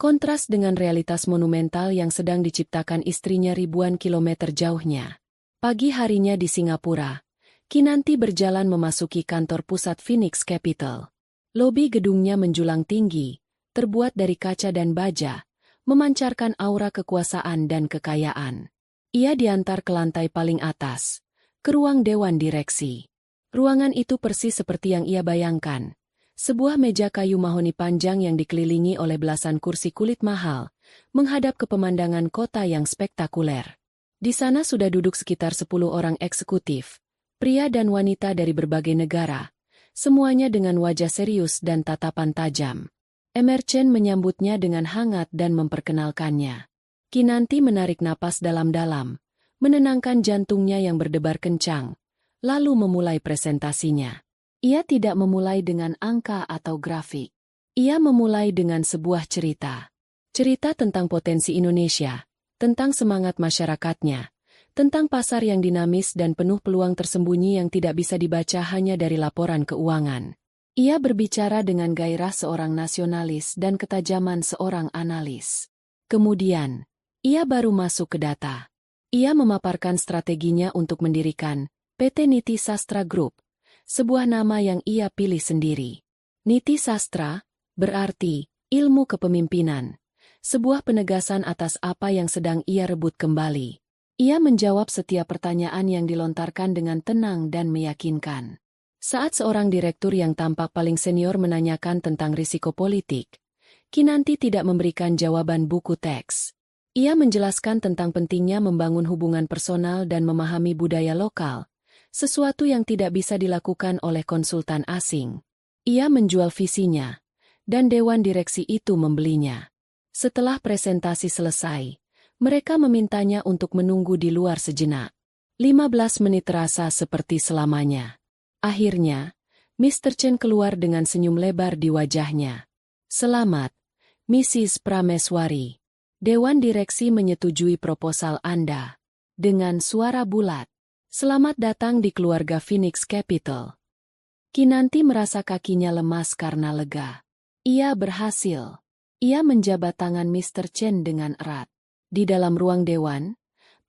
[SPEAKER 1] Kontras dengan realitas monumental yang sedang diciptakan istrinya ribuan kilometer jauhnya. Pagi harinya di Singapura, Kinanti berjalan memasuki kantor pusat Phoenix Capital. Lobi gedungnya menjulang tinggi, terbuat dari kaca dan baja, memancarkan aura kekuasaan dan kekayaan. Ia diantar ke lantai paling atas, ke ruang dewan direksi. Ruangan itu persis seperti yang ia bayangkan. Sebuah meja kayu mahoni panjang yang dikelilingi oleh belasan kursi kulit mahal, menghadap ke pemandangan kota yang spektakuler. Di sana sudah duduk sekitar 10 orang eksekutif, pria dan wanita dari berbagai negara, semuanya dengan wajah serius dan tatapan tajam. Emerchen menyambutnya dengan hangat dan memperkenalkannya. Kinanti menarik napas dalam-dalam, menenangkan jantungnya yang berdebar kencang, lalu memulai presentasinya. Ia tidak memulai dengan angka atau grafik. Ia memulai dengan sebuah cerita. Cerita tentang potensi Indonesia, tentang semangat masyarakatnya, tentang pasar yang dinamis dan penuh peluang tersembunyi yang tidak bisa dibaca hanya dari laporan keuangan. Ia berbicara dengan gairah seorang nasionalis dan ketajaman seorang analis. Kemudian, ia baru masuk ke data. Ia memaparkan strateginya untuk mendirikan PT Niti Sastra Group, sebuah nama yang ia pilih sendiri. Niti Sastra berarti ilmu kepemimpinan, sebuah penegasan atas apa yang sedang ia rebut kembali. Ia menjawab setiap pertanyaan yang dilontarkan dengan tenang dan meyakinkan. Saat seorang direktur yang tampak paling senior menanyakan tentang risiko politik, Kinanti tidak memberikan jawaban buku teks. Ia menjelaskan tentang pentingnya membangun hubungan personal dan memahami budaya lokal, sesuatu yang tidak bisa dilakukan oleh konsultan asing. Ia menjual visinya, dan dewan direksi itu membelinya. Setelah presentasi selesai, mereka memintanya untuk menunggu di luar sejenak. 15 menit terasa seperti selamanya. Akhirnya, Mr. Chen keluar dengan senyum lebar di wajahnya. "Selamat, Mrs. Prameswari. Dewan direksi menyetujui proposal Anda." Dengan suara bulat. "Selamat datang di keluarga Phoenix Capital." Kinanti merasa kakinya lemas karena lega. Ia berhasil. Ia menjabat tangan Mr. Chen dengan erat. Di dalam ruang dewan,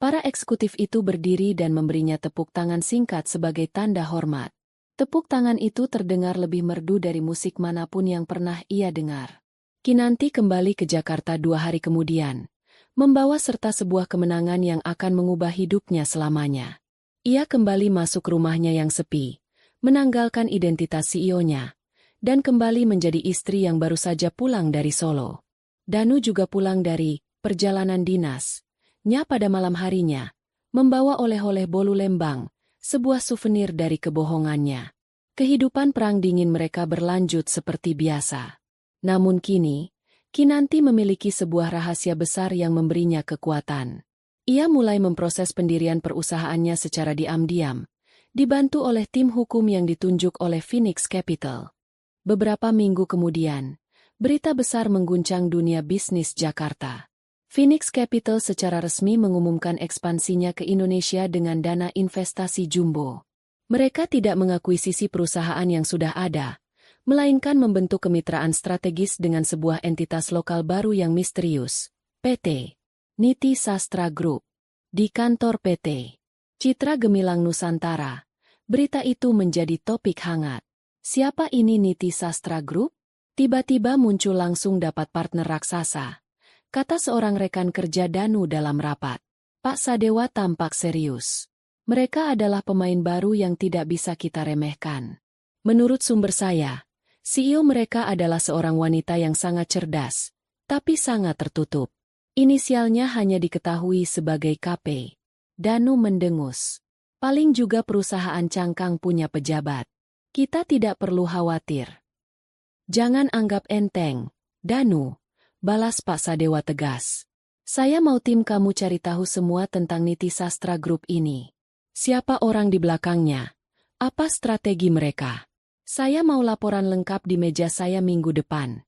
[SPEAKER 1] para eksekutif itu berdiri dan memberinya tepuk tangan singkat sebagai tanda hormat. Tepuk tangan itu terdengar lebih merdu dari musik manapun yang pernah ia dengar. Kinanti kembali ke Jakarta 2 hari kemudian, membawa serta sebuah kemenangan yang akan mengubah hidupnya selamanya. Ia kembali masuk rumahnya yang sepi, menanggalkan identitas CEO-nya, dan kembali menjadi istri yang baru saja pulang dari Solo. Danu juga pulang dari perjalanan dinas-nya pada malam harinya, membawa oleh-oleh bolu Lembang, sebuah souvenir dari kebohongannya. Kehidupan perang dingin mereka berlanjut seperti biasa. Namun kini, Kinanti memiliki sebuah rahasia besar yang memberinya kekuatan. Ia mulai memproses pendirian perusahaannya secara diam-diam, dibantu oleh tim hukum yang ditunjuk oleh Phoenix Capital. Beberapa minggu kemudian, berita besar mengguncang dunia bisnis Jakarta. Phoenix Capital secara resmi mengumumkan ekspansinya ke Indonesia dengan dana investasi jumbo. Mereka tidak mengakuisisi perusahaan yang sudah ada, melainkan membentuk kemitraan strategis dengan sebuah entitas lokal baru yang misterius, PT Niti Sastra Group. Di kantor PT Citra Gemilang Nusantara, berita itu menjadi topik hangat. Siapa ini Niti Sastra Group? Tiba-tiba muncul langsung dapat partner raksasa, kata seorang rekan kerja Danu dalam rapat. Pak Sadewa tampak serius. Mereka adalah pemain baru yang tidak bisa kita remehkan. Menurut sumber saya, CEO mereka adalah seorang wanita yang sangat cerdas, tapi sangat tertutup. Inisialnya hanya diketahui sebagai KP. Danu mendengus. Paling juga perusahaan cangkang punya pejabat. Kita tidak perlu khawatir. Jangan anggap enteng, Danu, balas Pak Sadewa tegas. Saya mau tim kamu cari tahu semua tentang Niti Sastra Group ini. Siapa orang di belakangnya? Apa strategi mereka? Saya mau laporan lengkap di meja saya minggu depan.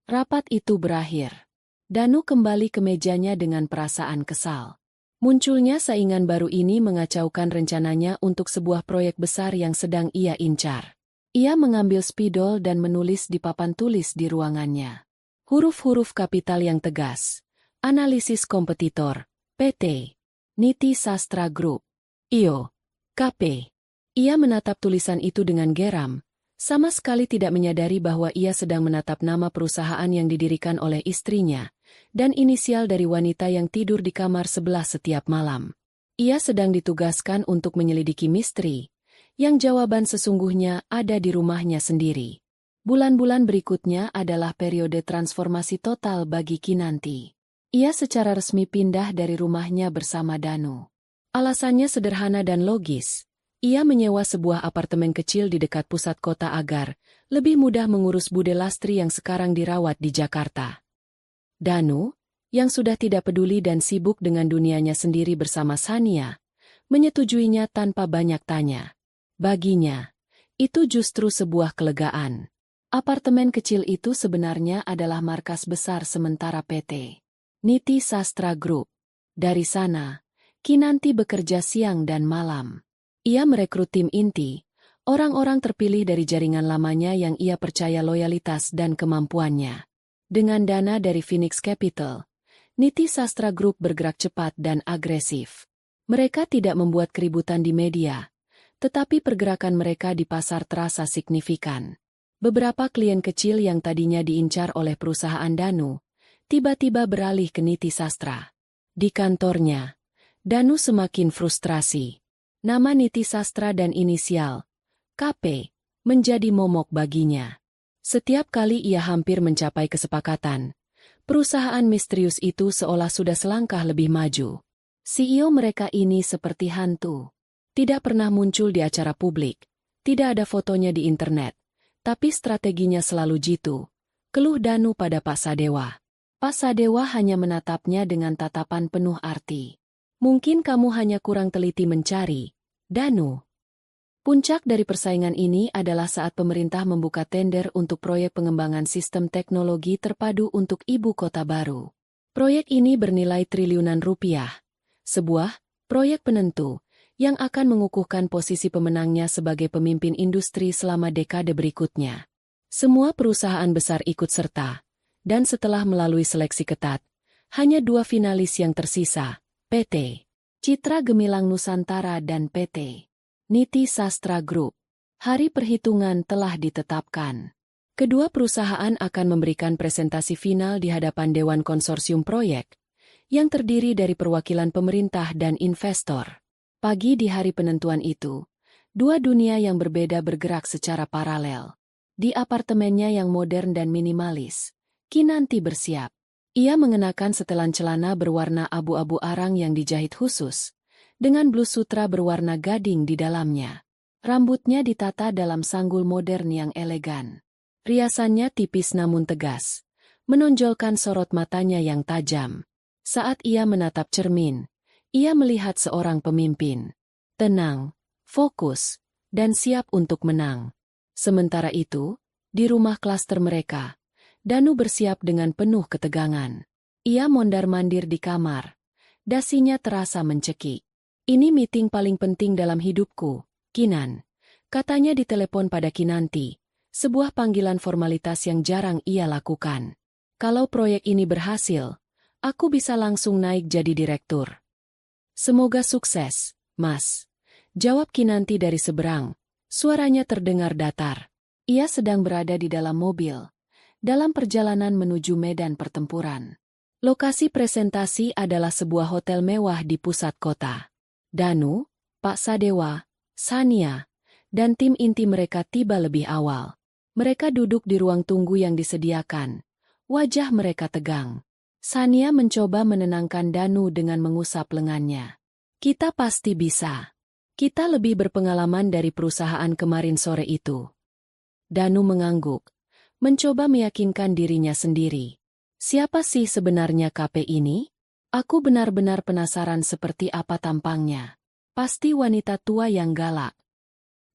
[SPEAKER 1] Rapat itu berakhir. Danu kembali ke mejanya dengan perasaan kesal. Munculnya saingan baru ini mengacaukan rencananya untuk sebuah proyek besar yang sedang ia incar. Ia mengambil spidol dan menulis di papan tulis di ruangannya. Huruf-huruf kapital yang tegas. Analisis kompetitor, PT Niti Sastra Group. IO, KP. Ia menatap tulisan itu dengan geram, sama sekali tidak menyadari bahwa ia sedang menatap nama perusahaan yang didirikan oleh istrinya, dan inisial dari wanita yang tidur di kamar sebelah setiap malam. Ia sedang ditugaskan untuk menyelidiki misteri, yang jawaban sesungguhnya ada di rumahnya sendiri. Bulan-bulan berikutnya adalah periode transformasi total bagi Kinanti. Ia secara resmi pindah dari rumahnya bersama Danu. Alasannya sederhana dan logis. Ia menyewa sebuah apartemen kecil di dekat pusat kota agar lebih mudah mengurus Bude Lastri yang sekarang dirawat di Jakarta. Danu, yang sudah tidak peduli dan sibuk dengan dunianya sendiri bersama Sania, menyetujuinya tanpa banyak tanya. Baginya, itu justru sebuah kelegaan. Apartemen kecil itu sebenarnya adalah markas besar sementara PT Niti Sastra Group. Dari sana, Kinanti bekerja siang dan malam. Ia merekrut tim inti, orang-orang terpilih dari jaringan lamanya yang ia percaya loyalitas dan kemampuannya. Dengan dana dari Phoenix Capital, Niti Sastra Group bergerak cepat dan agresif. Mereka tidak membuat keributan di media, tetapi pergerakan mereka di pasar terasa signifikan. Beberapa klien kecil yang tadinya diincar oleh perusahaan Danu, tiba-tiba beralih ke Niti Sastra. Di kantornya, Danu semakin frustrasi. Nama Niti Sastra dan inisial KP menjadi momok baginya. Setiap kali ia hampir mencapai kesepakatan, perusahaan misterius itu seolah sudah selangkah lebih maju. CEO mereka ini seperti hantu. Tidak pernah muncul di acara publik, tidak ada fotonya di internet, tapi strateginya selalu jitu. Keluh Danu pada Pak Sadewa. Pak Sadewa hanya menatapnya dengan tatapan penuh arti. Mungkin kamu hanya kurang teliti mencari, Danu. Puncak dari persaingan ini adalah saat pemerintah membuka tender untuk proyek pengembangan sistem teknologi terpadu untuk ibu kota baru. Proyek ini bernilai triliunan rupiah. Sebuah proyek penentu yang akan mengukuhkan posisi pemenangnya sebagai pemimpin industri selama dekade berikutnya. Semua perusahaan besar ikut serta, dan setelah melalui seleksi ketat, hanya 2 finalis yang tersisa, PT Citra Gemilang Nusantara dan PT Niti Sastra Group. Hari perhitungan telah ditetapkan. Kedua perusahaan akan memberikan presentasi final di hadapan Dewan Konsorsium Proyek, yang terdiri dari perwakilan pemerintah dan investor. Pagi di hari penentuan itu, 2 dunia yang berbeda bergerak secara paralel. Di apartemennya yang modern dan minimalis, Kinanti bersiap. Ia mengenakan setelan celana berwarna abu-abu arang yang dijahit khusus, dengan blus sutra berwarna gading di dalamnya. Rambutnya ditata dalam sanggul modern yang elegan. Riasannya tipis namun tegas, menonjolkan sorot matanya yang tajam. Saat ia menatap cermin, ia melihat seorang pemimpin. Tenang, fokus, dan siap untuk menang. Sementara itu, di rumah klaster mereka, Danu bersiap dengan penuh ketegangan. Ia mondar-mandir di kamar. Dasinya terasa mencekik. Ini meeting paling penting dalam hidupku, Kinan. Katanya di telepon pada Kinanti. Sebuah panggilan formalitas yang jarang ia lakukan. Kalau proyek ini berhasil, aku bisa langsung naik jadi direktur. Semoga sukses, Mas. Jawab Kinanti dari seberang. Suaranya terdengar datar. Ia sedang berada di dalam mobil, dalam perjalanan menuju medan pertempuran. Lokasi presentasi adalah sebuah hotel mewah di pusat kota. Danu, Pak Sadewa, Sania, dan tim inti mereka tiba lebih awal. Mereka duduk di ruang tunggu yang disediakan. Wajah mereka tegang. Sania mencoba menenangkan Danu dengan mengusap lengannya. Kita pasti bisa. Kita lebih berpengalaman dari perusahaan kemarin sore itu. Danu mengangguk, mencoba meyakinkan dirinya sendiri. Siapa sih sebenarnya KP ini? Aku benar-benar penasaran seperti apa tampangnya. Pasti wanita tua yang galak.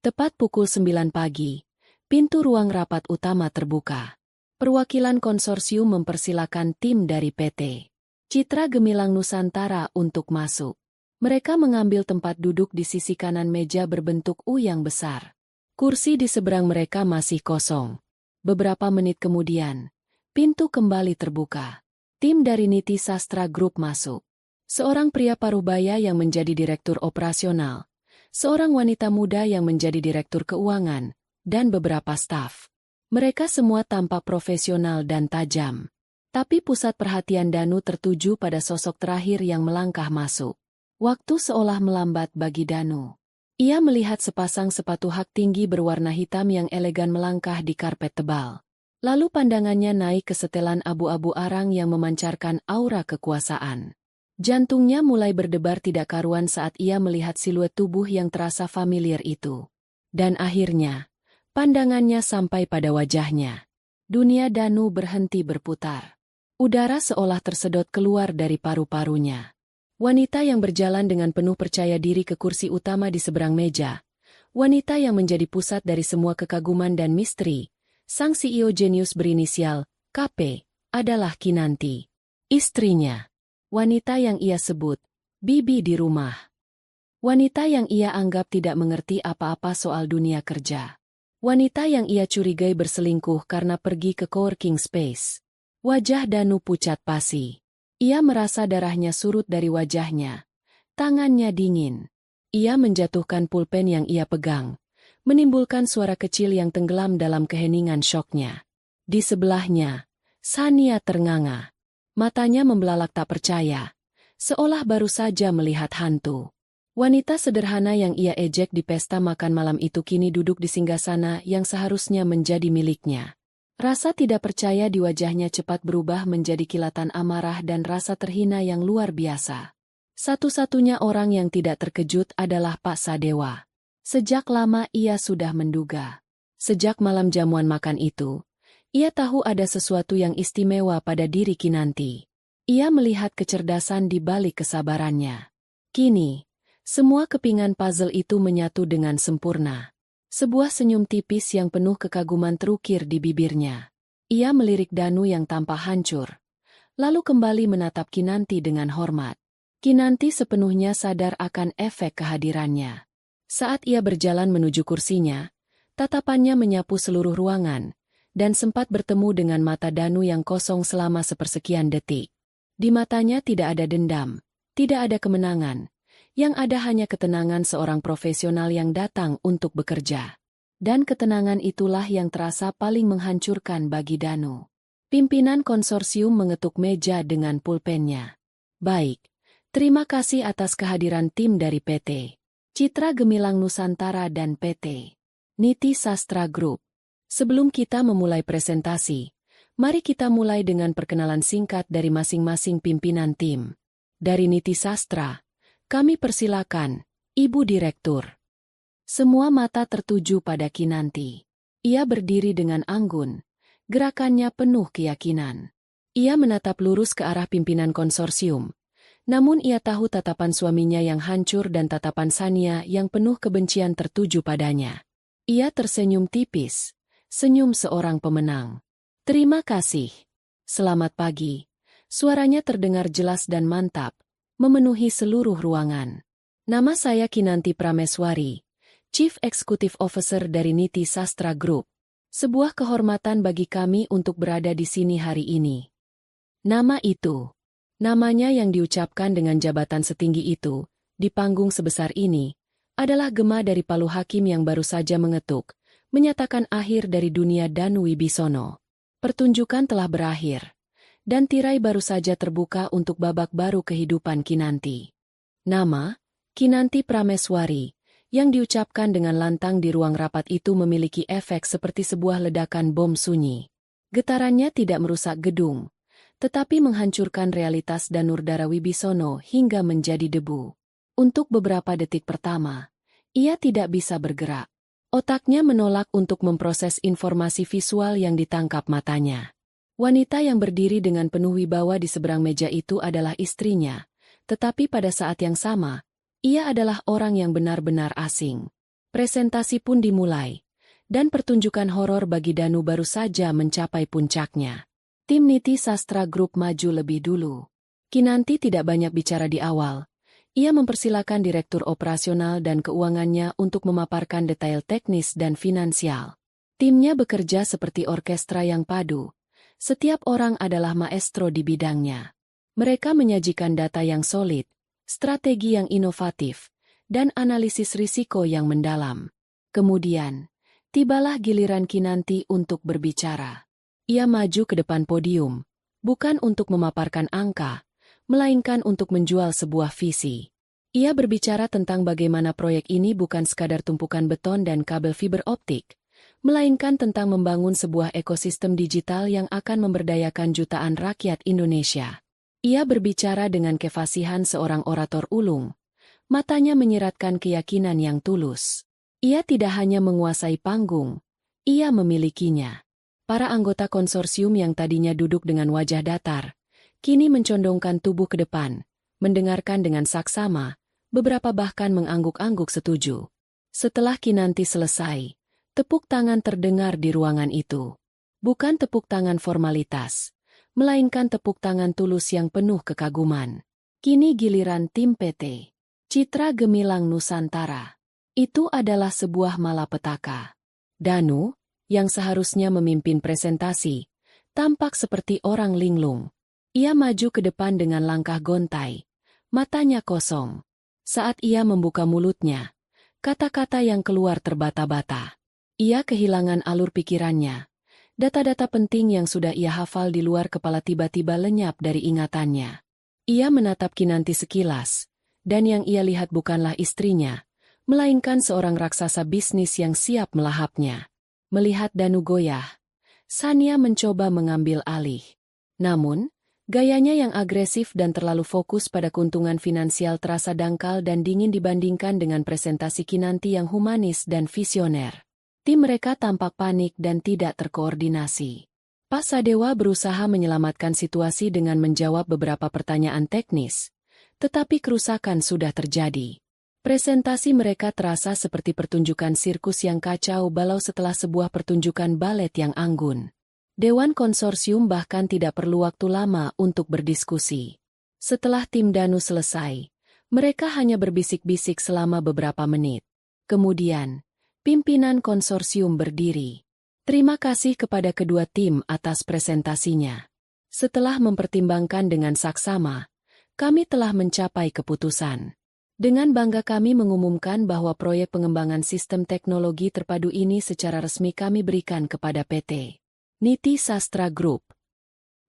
[SPEAKER 1] Tepat pukul 9 pagi, pintu ruang rapat utama terbuka. Perwakilan konsorsium mempersilakan tim dari PT Citra Gemilang Nusantara untuk masuk. Mereka mengambil tempat duduk di sisi kanan meja berbentuk U yang besar. Kursi di seberang mereka masih kosong. Beberapa menit kemudian, pintu kembali terbuka. Tim dari Niti Sastra Group masuk. Seorang pria parubaya yang menjadi direktur operasional, seorang wanita muda yang menjadi direktur keuangan, dan beberapa staf. Mereka semua tampak profesional dan tajam. Tapi pusat perhatian Danu tertuju pada sosok terakhir yang melangkah masuk. Waktu seolah melambat bagi Danu. Ia melihat sepasang sepatu hak tinggi berwarna hitam yang elegan melangkah di karpet tebal. Lalu pandangannya naik ke setelan abu-abu arang yang memancarkan aura kekuasaan. Jantungnya mulai berdebar tidak karuan saat ia melihat siluet tubuh yang terasa familiar itu. Dan akhirnya, pandangannya sampai pada wajahnya. Dunia Danu berhenti berputar. Udara seolah tersedot keluar dari paru-parunya. Wanita yang berjalan dengan penuh percaya diri ke kursi utama di seberang meja. Wanita yang menjadi pusat dari semua kekaguman dan misteri. Sang CEO jenius berinisial KP adalah Kinanti. Istrinya. Wanita yang ia sebut Bibi di rumah. Wanita yang ia anggap tidak mengerti apa-apa soal dunia kerja. Wanita yang ia curigai berselingkuh karena pergi ke coworking space. Wajah Danu pucat pasi. Ia merasa darahnya surut dari wajahnya. Tangannya dingin. Ia menjatuhkan pulpen yang ia pegang, menimbulkan suara kecil yang tenggelam dalam keheningan syoknya. Di sebelahnya, Sania ternganga. Matanya membelalak tak percaya, seolah baru saja melihat hantu. Wanita sederhana yang ia ejek di pesta makan malam itu kini duduk di singgasana yang seharusnya menjadi miliknya. Rasa tidak percaya di wajahnya cepat berubah menjadi kilatan amarah dan rasa terhina yang luar biasa. Satu-satunya orang yang tidak terkejut adalah Pak Sadewa. Sejak lama ia sudah menduga. Sejak malam jamuan makan itu, ia tahu ada sesuatu yang istimewa pada diri Kinanti. Ia melihat kecerdasan di balik kesabarannya. Kini, semua kepingan puzzle itu menyatu dengan sempurna. Sebuah senyum tipis yang penuh kekaguman terukir di bibirnya. Ia melirik Danu yang tampak hancur. Lalu kembali menatap Kinanti dengan hormat. Kinanti sepenuhnya sadar akan efek kehadirannya. Saat ia berjalan menuju kursinya, tatapannya menyapu seluruh ruangan, dan sempat bertemu dengan mata Danu yang kosong selama sepersekian detik. Di matanya tidak ada dendam, tidak ada kemenangan. Yang ada hanya ketenangan seorang profesional yang datang untuk bekerja. Dan ketenangan itulah yang terasa paling menghancurkan bagi Danu. Pimpinan konsorsium mengetuk meja dengan pulpennya. Baik, terima kasih atas kehadiran tim dari PT Citra Gemilang Nusantara dan PT Niti Sastra Group. Sebelum kita memulai presentasi, mari kita mulai dengan perkenalan singkat dari masing-masing pimpinan tim. Dari Niti Sastra, kami persilakan, Ibu Direktur. Semua mata tertuju pada Kinanti. Ia berdiri dengan anggun, gerakannya penuh keyakinan. Ia menatap lurus ke arah pimpinan konsorsium. Namun ia tahu tatapan suaminya yang hancur dan tatapan Sania yang penuh kebencian tertuju padanya. Ia tersenyum tipis, senyum seorang pemenang. Terima kasih. Selamat pagi. Suaranya terdengar jelas dan mantap, memenuhi seluruh ruangan. Nama saya Kinanti Prameswari, Chief Executive Officer dari Niti Sastra Group. Sebuah kehormatan bagi kami untuk berada di sini hari ini. Nama itu, namanya yang diucapkan dengan jabatan setinggi itu, di panggung sebesar ini, adalah gema dari palu hakim yang baru saja mengetuk, menyatakan akhir dari dunia Danu Wibisono. Pertunjukan telah berakhir. Dan tirai baru saja terbuka untuk babak baru kehidupan Kinanti. Nama, Kinanti Prameswari, yang diucapkan dengan lantang di ruang rapat itu memiliki efek seperti sebuah ledakan bom sunyi. Getarannya tidak merusak gedung, tetapi menghancurkan realitas Danurdara Wibisono hingga menjadi debu. Untuk beberapa detik pertama, ia tidak bisa bergerak. Otaknya menolak untuk memproses informasi visual yang ditangkap matanya. Wanita yang berdiri dengan penuh wibawa di seberang meja itu adalah istrinya, tetapi pada saat yang sama, ia adalah orang yang benar-benar asing. Presentasi pun dimulai, dan pertunjukan horor bagi Danu baru saja mencapai puncaknya. Tim Niti Sastra Group maju lebih dulu. Kinanti tidak banyak bicara di awal. Ia mempersilakan Direktur Operasional dan Keuangannya untuk memaparkan detail teknis dan finansial. Timnya bekerja seperti orkestra yang padu. Setiap orang adalah maestro di bidangnya. Mereka menyajikan data yang solid, strategi yang inovatif, dan analisis risiko yang mendalam. Kemudian, tibalah giliran Kinanti untuk berbicara. Ia maju ke depan podium, Bukan untuk memaparkan angka, melainkan untuk menjual sebuah visi. Ia berbicara tentang bagaimana proyek ini bukan sekadar tumpukan beton dan kabel fiber optik, melainkan tentang membangun sebuah ekosistem digital yang akan memberdayakan jutaan rakyat Indonesia. Ia berbicara dengan kefasihan seorang orator ulung, matanya menyiratkan keyakinan yang tulus. Ia tidak hanya menguasai panggung, ia memilikinya. Para anggota konsorsium yang tadinya duduk dengan wajah datar, kini mencondongkan tubuh ke depan, mendengarkan dengan saksama, beberapa bahkan mengangguk-angguk setuju. Setelah Kinanti selesai, tepuk tangan terdengar di ruangan itu. Bukan tepuk tangan formalitas, melainkan tepuk tangan tulus yang penuh kekaguman. Kini giliran tim PT Citra Gemilang Nusantara. Itu adalah sebuah malapetaka. Danu, yang seharusnya memimpin presentasi, tampak seperti orang linglung. Ia maju ke depan dengan langkah gontai, matanya kosong. Saat ia membuka mulutnya, kata-kata yang keluar terbata-bata. Ia kehilangan alur pikirannya. Data-data penting yang sudah ia hafal di luar kepala tiba-tiba lenyap dari ingatannya. Ia menatap Kinanti sekilas, dan yang ia lihat bukanlah istrinya, melainkan seorang raksasa bisnis yang siap melahapnya. Melihat Danu goyah, Sania mencoba mengambil alih. Namun, gayanya yang agresif dan terlalu fokus pada keuntungan finansial terasa dangkal dan dingin dibandingkan dengan presentasi Kinanti yang humanis dan visioner. Tim mereka tampak panik dan tidak terkoordinasi. Pak Sadewa berusaha menyelamatkan situasi dengan menjawab beberapa pertanyaan teknis, tetapi kerusakan sudah terjadi. Presentasi mereka terasa seperti pertunjukan sirkus yang kacau balau setelah sebuah pertunjukan balet yang anggun. Dewan konsorsium bahkan tidak perlu waktu lama untuk berdiskusi. Setelah tim Danu selesai, mereka hanya berbisik-bisik selama beberapa menit. Kemudian, pimpinan konsorsium berdiri. Terima kasih kepada kedua tim atas presentasinya. Setelah mempertimbangkan dengan saksama, kami telah mencapai keputusan. Dengan bangga kami mengumumkan bahwa proyek pengembangan sistem teknologi terpadu ini secara resmi kami berikan kepada PT Niti Sastra Group.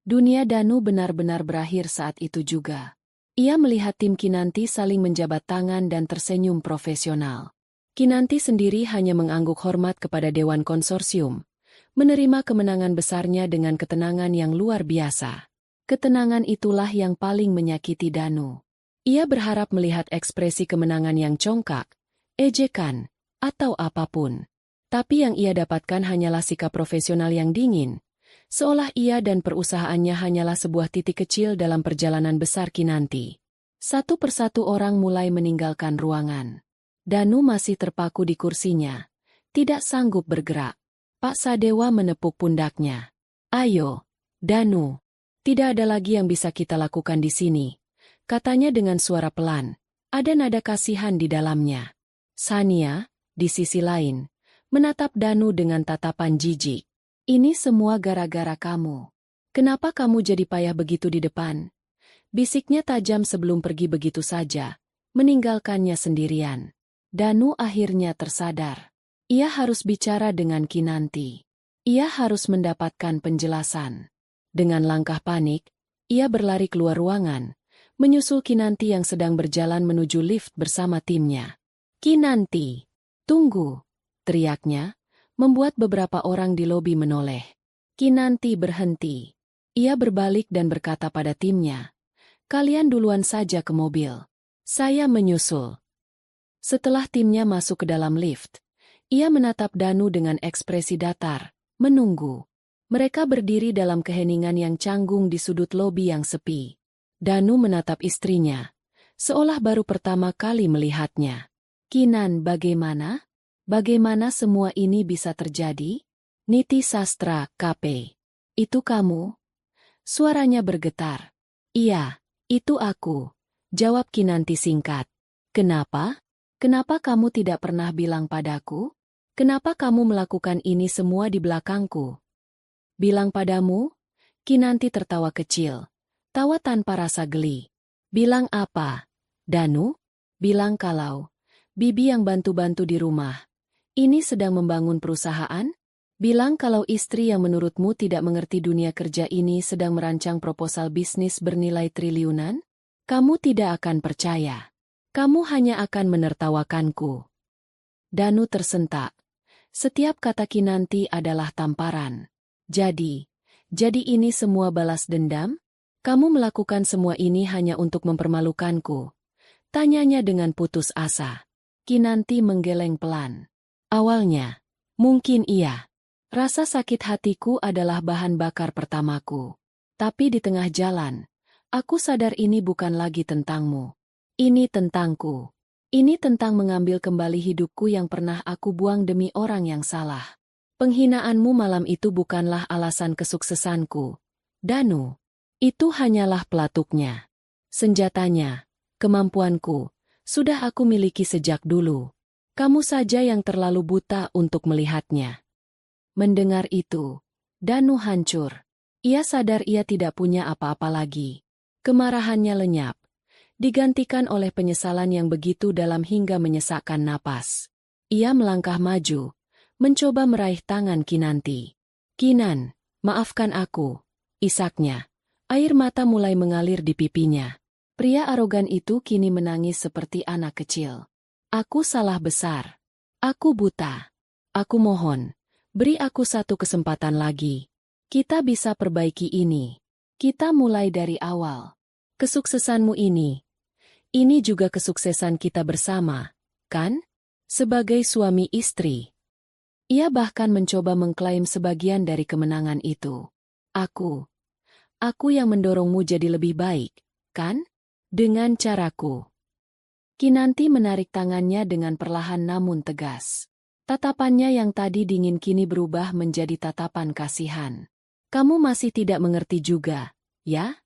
[SPEAKER 1] Dunia Danu benar-benar berakhir saat itu juga. Ia melihat tim Kinanti saling menjabat tangan dan tersenyum profesional. Kinanti sendiri hanya mengangguk hormat kepada Dewan Konsorsium, menerima kemenangan besarnya dengan ketenangan yang luar biasa. Ketenangan itulah yang paling menyakiti Danu. Ia berharap melihat ekspresi kemenangan yang congkak, ejekan, atau apapun. Tapi yang ia dapatkan hanyalah sikap profesional yang dingin, seolah ia dan perusahaannya hanyalah sebuah titik kecil dalam perjalanan besar Kinanti. Satu persatu orang mulai meninggalkan ruangan. Danu masih terpaku di kursinya, tidak sanggup bergerak. Pak Sadewa menepuk pundaknya. Ayo, Danu, tidak ada lagi yang bisa kita lakukan di sini. Katanya dengan suara pelan, ada nada kasihan di dalamnya. Sania, di sisi lain, menatap Danu dengan tatapan jijik. Ini semua gara-gara kamu. Kenapa kamu jadi payah begitu di depan? Bisiknya tajam sebelum pergi begitu saja, meninggalkannya sendirian. Danu akhirnya tersadar. Ia harus bicara dengan Kinanti. Ia harus mendapatkan penjelasan. Dengan langkah panik, ia berlari keluar ruangan, menyusul Kinanti yang sedang berjalan menuju lift bersama timnya. Kinanti, tunggu, teriaknya, membuat beberapa orang di lobi menoleh. Kinanti berhenti. Ia berbalik dan berkata pada timnya, kalian duluan saja ke mobil. Saya menyusul. Setelah timnya masuk ke dalam lift, ia menatap Danu dengan ekspresi datar, menunggu. Mereka berdiri dalam keheningan yang canggung di sudut lobi yang sepi. Danu menatap istrinya, seolah baru pertama kali melihatnya. Kinan, bagaimana? Bagaimana semua ini bisa terjadi? Niti Sastra, KP. Itu kamu? Suaranya bergetar. Iya, itu aku, jawab Kinanti singkat. Kenapa? Kenapa kamu tidak pernah bilang padaku? Kenapa kamu melakukan ini semua di belakangku? Bilang padamu? Kinanti tertawa kecil. Tawa tanpa rasa geli. Bilang apa? Danu? Bilang kalau Bibi yang bantu-bantu di rumah ini sedang membangun perusahaan? Bilang kalau istri yang menurutmu tidak mengerti dunia kerja ini sedang merancang proposal bisnis bernilai triliunan? Kamu tidak akan percaya. Kamu hanya akan menertawakanku. Danu tersentak. Setiap kata Kinanti adalah tamparan. Jadi ini semua balas dendam? Kamu melakukan semua ini hanya untuk mempermalukanku? Tanyanya dengan putus asa. Kinanti menggeleng pelan. Awalnya, mungkin iya. Rasa sakit hatiku adalah bahan bakar pertamaku. Tapi di tengah jalan, aku sadar ini bukan lagi tentangmu. Ini tentangku. Ini tentang mengambil kembali hidupku yang pernah aku buang demi orang yang salah. Penghinaanmu malam itu bukanlah alasan kesuksesanku. Danu, itu hanyalah pelatuknya. Senjatanya, kemampuanku, sudah aku miliki sejak dulu. Kamu saja yang terlalu buta untuk melihatnya. Mendengar itu, Danu hancur. Ia sadar ia tidak punya apa-apa lagi. Kemarahannya lenyap, digantikan oleh penyesalan yang begitu dalam hingga menyesakkan napas. Ia melangkah maju, mencoba meraih tangan Kinanti. Kinan, maafkan aku, isaknya. Air mata mulai mengalir di pipinya. Pria arogan itu kini menangis seperti anak kecil. Aku salah besar. Aku buta. Aku mohon. Beri aku satu kesempatan lagi. Kita bisa perbaiki ini. Kita mulai dari awal. Kesuksesanmu ini juga kesuksesan kita bersama, kan? Sebagai suami istri. Ia bahkan mencoba mengklaim sebagian dari kemenangan itu. Aku yang mendorongmu jadi lebih baik, kan? Dengan caraku. Kinanti menarik tangannya dengan perlahan namun tegas. Tatapannya yang tadi dingin kini berubah menjadi tatapan kasihan. Kamu masih tidak mengerti juga, ya?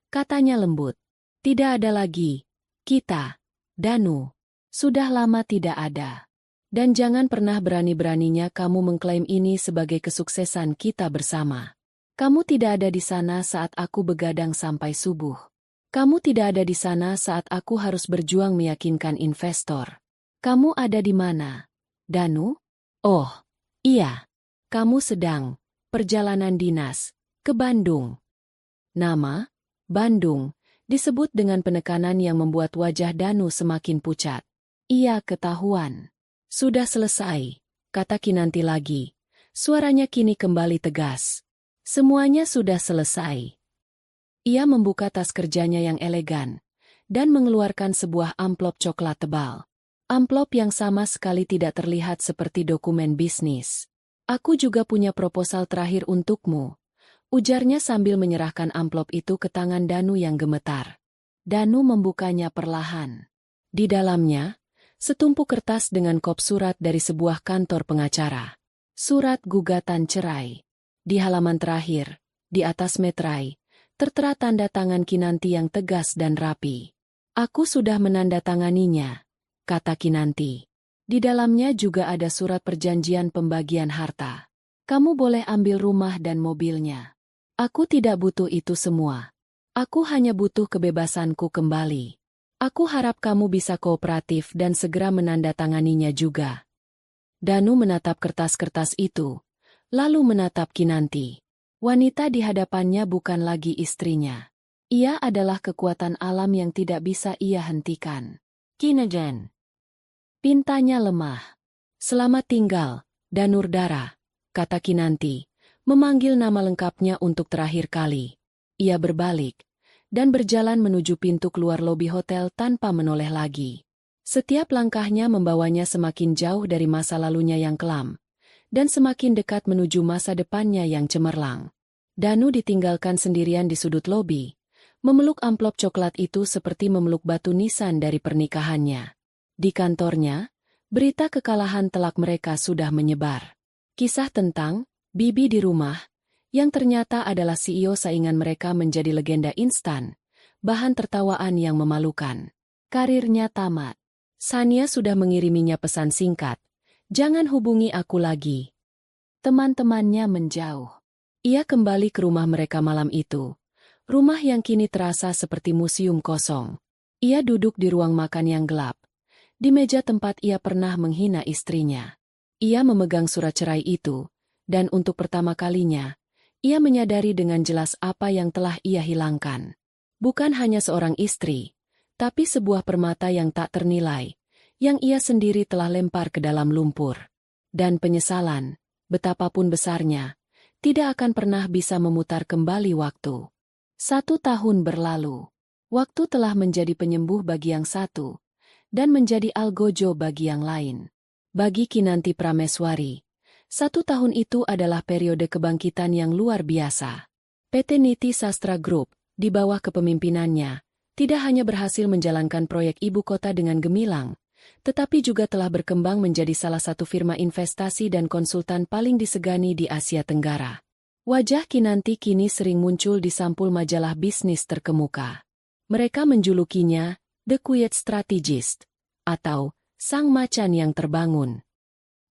[SPEAKER 1] Katanya lembut. Tidak ada lagi. Kita, Danu, sudah lama tidak ada. Dan jangan pernah berani-beraninya kamu mengklaim ini sebagai kesuksesan kita bersama. Kamu tidak ada di sana saat aku begadang sampai subuh. Kamu tidak ada di sana saat aku harus berjuang meyakinkan investor. Kamu ada di mana? Danu? Oh, iya. Kamu sedang perjalanan dinas ke Bandung. Nama, Bandung, disebut dengan penekanan yang membuat wajah Danu semakin pucat. Iya, ketahuan. Sudah selesai, kata Kinanti lagi. Suaranya kini kembali tegas. Semuanya sudah selesai. Ia membuka tas kerjanya yang elegan dan mengeluarkan sebuah amplop coklat tebal. Amplop yang sama sekali tidak terlihat seperti dokumen bisnis. Aku juga punya proposal terakhir untukmu, ujarnya sambil menyerahkan amplop itu ke tangan Danu yang gemetar. Danu membukanya perlahan. Di dalamnya, setumpuk kertas dengan kop surat dari sebuah kantor pengacara. Surat gugatan cerai. Di halaman terakhir, di atas meterai, tertera tanda tangan Kinanti yang tegas dan rapi. Aku sudah menandatanganinya, kata Kinanti. Di dalamnya juga ada surat perjanjian pembagian harta. Kamu boleh ambil rumah dan mobilnya. Aku tidak butuh itu semua. Aku hanya butuh kebebasanku kembali. Aku harap kamu bisa kooperatif dan segera menandatanganinya juga. Danu menatap kertas-kertas itu, lalu menatap Kinanti. Wanita di hadapannya bukan lagi istrinya. Ia adalah kekuatan alam yang tidak bisa ia hentikan. Kinajan. Pintanya lemah. Selamat tinggal, Danurdara, kata Kinanti, memanggil nama lengkapnya untuk terakhir kali. Ia berbalik dan berjalan menuju pintu keluar lobi hotel tanpa menoleh lagi. Setiap langkahnya membawanya semakin jauh dari masa lalunya yang kelam, dan semakin dekat menuju masa depannya yang cemerlang. Danu ditinggalkan sendirian di sudut lobi, memeluk amplop coklat itu seperti memeluk batu nisan dari pernikahannya. Di kantornya, berita kekalahan telak mereka sudah menyebar. Kisah tentang Bibi di rumah, yang ternyata adalah CEO saingan mereka menjadi legenda instan, bahan tertawaan yang memalukan. Karirnya tamat. Sania sudah mengiriminya pesan singkat, jangan hubungi aku lagi. Teman-temannya menjauh. Ia kembali ke rumah mereka malam itu. Rumah yang kini terasa seperti museum kosong. Ia duduk di ruang makan yang gelap. Di meja tempat ia pernah menghina istrinya. Ia memegang surat cerai itu, Dan untuk pertama kalinya, ia menyadari dengan jelas apa yang telah ia hilangkan. Bukan hanya seorang istri, tapi sebuah permata yang tak ternilai, yang ia sendiri telah lempar ke dalam lumpur. Dan penyesalan, betapapun besarnya, tidak akan pernah bisa memutar kembali waktu. 1 tahun berlalu. Waktu telah menjadi penyembuh bagi yang satu, dan menjadi algojo bagi yang lain. Bagi Kinanti Prameswari, 1 tahun itu adalah periode kebangkitan yang luar biasa. PT Niti Sastra Group, di bawah kepemimpinannya, tidak hanya berhasil menjalankan proyek ibu kota dengan gemilang, tetapi juga telah berkembang menjadi salah satu firma investasi dan konsultan paling disegani di Asia Tenggara. Wajah Kinanti kini sering muncul di sampul majalah bisnis terkemuka. Mereka menjulukinya The Quiet Strategist, atau Sang Macan yang Terbangun.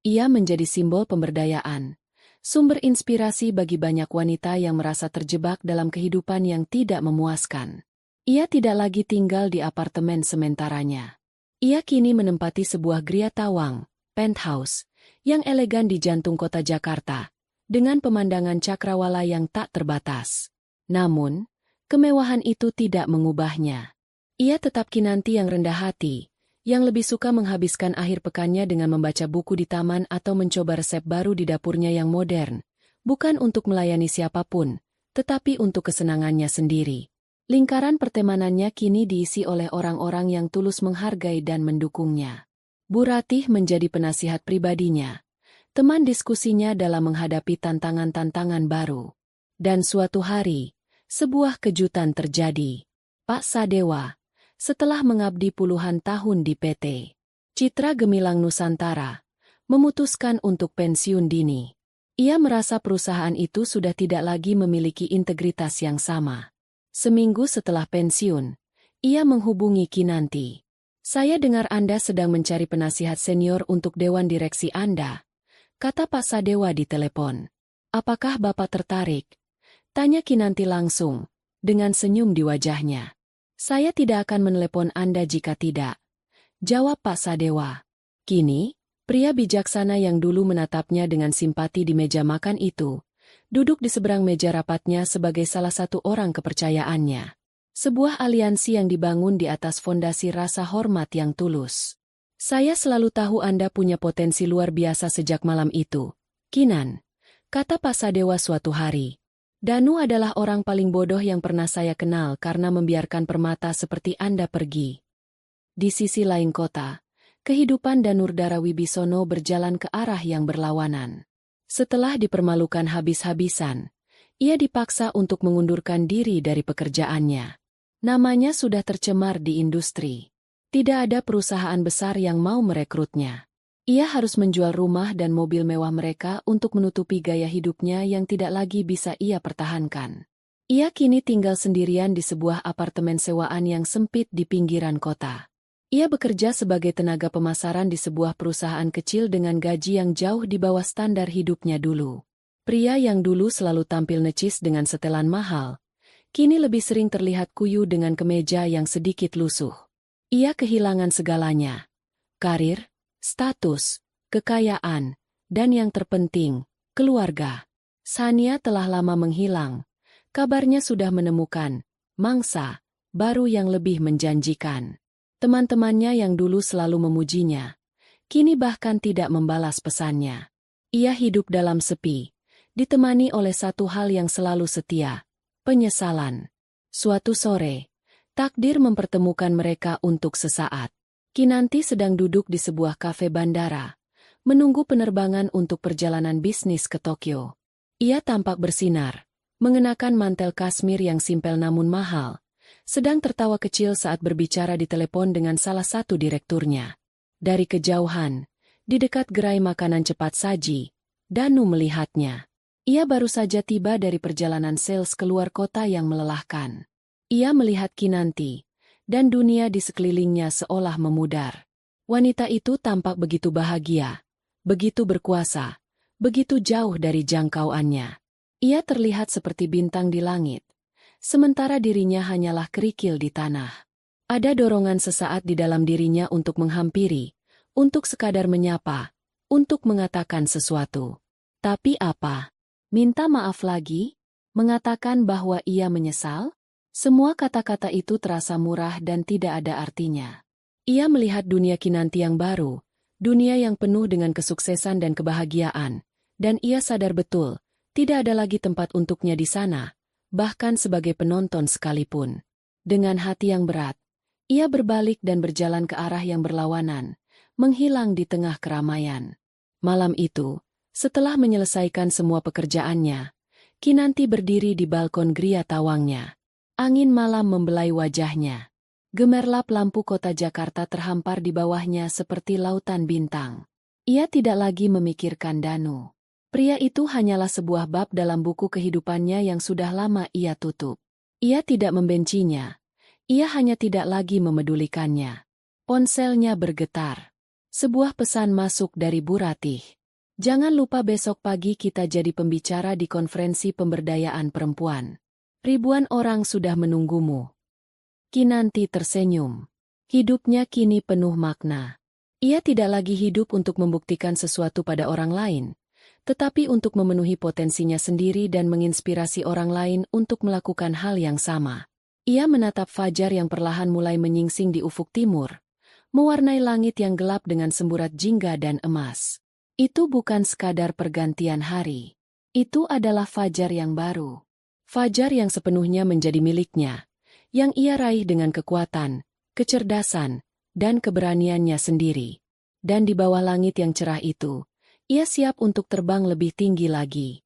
[SPEAKER 1] Ia menjadi simbol pemberdayaan, sumber inspirasi bagi banyak wanita yang merasa terjebak dalam kehidupan yang tidak memuaskan. Ia tidak lagi tinggal di apartemen sementaranya. Ia kini menempati sebuah gria tawang, penthouse, yang elegan di jantung kota Jakarta, dengan pemandangan cakrawala yang tak terbatas. Namun, kemewahan itu tidak mengubahnya. Ia tetap Kinanti yang rendah hati, yang lebih suka menghabiskan akhir pekannya dengan membaca buku di taman atau mencoba resep baru di dapurnya yang modern, bukan untuk melayani siapapun, tetapi untuk kesenangannya sendiri. Lingkaran pertemanannya kini diisi oleh orang-orang yang tulus menghargai dan mendukungnya. Bu Ratih menjadi penasihat pribadinya, teman diskusinya dalam menghadapi tantangan-tantangan baru. Dan suatu hari, sebuah kejutan terjadi. Pak Sadewa, setelah mengabdi puluhan tahun di PT Citra Gemilang Nusantara, memutuskan untuk pensiun dini. Ia merasa perusahaan itu sudah tidak lagi memiliki integritas yang sama. Seminggu setelah pensiun, ia menghubungi Kinanti. "Saya dengar Anda sedang mencari penasihat senior untuk Dewan Direksi Anda," kata Pak Sadewa di telepon. "Apakah Bapak tertarik?" tanya Kinanti langsung, dengan senyum di wajahnya. "Saya tidak akan menelepon Anda jika tidak," jawab Pak Sadewa. Kini, pria bijaksana yang dulu menatapnya dengan simpati di meja makan itu, duduk di seberang meja rapatnya sebagai salah satu orang kepercayaannya. Sebuah aliansi yang dibangun di atas fondasi rasa hormat yang tulus. "Saya selalu tahu Anda punya potensi luar biasa sejak malam itu, Kinan," kata Pak Sadewa suatu hari. "Danu adalah orang paling bodoh yang pernah saya kenal karena membiarkan permata seperti Anda pergi." Di sisi lain kota, kehidupan Danurdara Wibisono berjalan ke arah yang berlawanan. Setelah dipermalukan habis-habisan, ia dipaksa untuk mengundurkan diri dari pekerjaannya. Namanya sudah tercemar di industri. Tidak ada perusahaan besar yang mau merekrutnya. Ia harus menjual rumah dan mobil mewah mereka untuk menutupi gaya hidupnya yang tidak lagi bisa ia pertahankan. Ia kini tinggal sendirian di sebuah apartemen sewaan yang sempit di pinggiran kota. Ia bekerja sebagai tenaga pemasaran di sebuah perusahaan kecil dengan gaji yang jauh di bawah standar hidupnya dulu. Pria yang dulu selalu tampil necis dengan setelan mahal, kini lebih sering terlihat kuyu dengan kemeja yang sedikit lusuh. Ia kehilangan segalanya. Karir, status, kekayaan, dan yang terpenting, keluarga. Sania telah lama menghilang. Kabarnya sudah menemukan mangsa baru yang lebih menjanjikan. Teman-temannya yang dulu selalu memujinya, kini bahkan tidak membalas pesannya. Ia hidup dalam sepi, ditemani oleh satu hal yang selalu setia, penyesalan. Suatu sore, takdir mempertemukan mereka untuk sesaat. Kinanti sedang duduk di sebuah kafe bandara, menunggu penerbangan untuk perjalanan bisnis ke Tokyo. Ia tampak bersinar, mengenakan mantel kasmir yang simpel namun mahal, sedang tertawa kecil saat berbicara di telepon dengan salah satu direkturnya. Dari kejauhan, di dekat gerai makanan cepat saji, Danu melihatnya. Ia baru saja tiba dari perjalanan sales keluar kota yang melelahkan. Ia melihat Kinanti, dan dunia di sekelilingnya seolah memudar. Wanita itu tampak begitu bahagia, begitu berkuasa, begitu jauh dari jangkauannya. Ia terlihat seperti bintang di langit, sementara dirinya hanyalah kerikil di tanah. Ada dorongan sesaat di dalam dirinya untuk menghampiri, untuk sekadar menyapa, untuk mengatakan sesuatu. Tapi apa? Minta maaf lagi? Mengatakan bahwa ia menyesal? Semua kata-kata itu terasa murah dan tidak ada artinya. Ia melihat dunia Kinanti yang baru, dunia yang penuh dengan kesuksesan dan kebahagiaan, dan ia sadar betul, tidak ada lagi tempat untuknya di sana, bahkan sebagai penonton sekalipun. Dengan hati yang berat, ia berbalik dan berjalan ke arah yang berlawanan, menghilang di tengah keramaian. Malam itu, setelah menyelesaikan semua pekerjaannya, Kinanti berdiri di balkon Gria Tawangnya. Angin malam membelai wajahnya. Gemerlap lampu kota Jakarta terhampar di bawahnya seperti lautan bintang. Ia tidak lagi memikirkan Danu. Pria itu hanyalah sebuah bab dalam buku kehidupannya yang sudah lama ia tutup. Ia tidak membencinya. Ia hanya tidak lagi memedulikannya. Ponselnya bergetar. Sebuah pesan masuk dari Bu Ratih. Jangan lupa besok pagi kita jadi pembicara di konferensi pemberdayaan perempuan. Ribuan orang sudah menunggumu. Kinanti tersenyum. Hidupnya kini penuh makna. Ia tidak lagi hidup untuk membuktikan sesuatu pada orang lain, tetapi untuk memenuhi potensinya sendiri dan menginspirasi orang lain untuk melakukan hal yang sama. Ia menatap fajar yang perlahan mulai menyingsing di ufuk timur, mewarnai langit yang gelap dengan semburat jingga dan emas. Itu bukan sekadar pergantian hari. Itu adalah fajar yang baru. Fajar yang sepenuhnya menjadi miliknya, yang ia raih dengan kekuatan, kecerdasan, dan keberaniannya sendiri. Dan di bawah langit yang cerah itu, ia siap untuk terbang lebih tinggi lagi.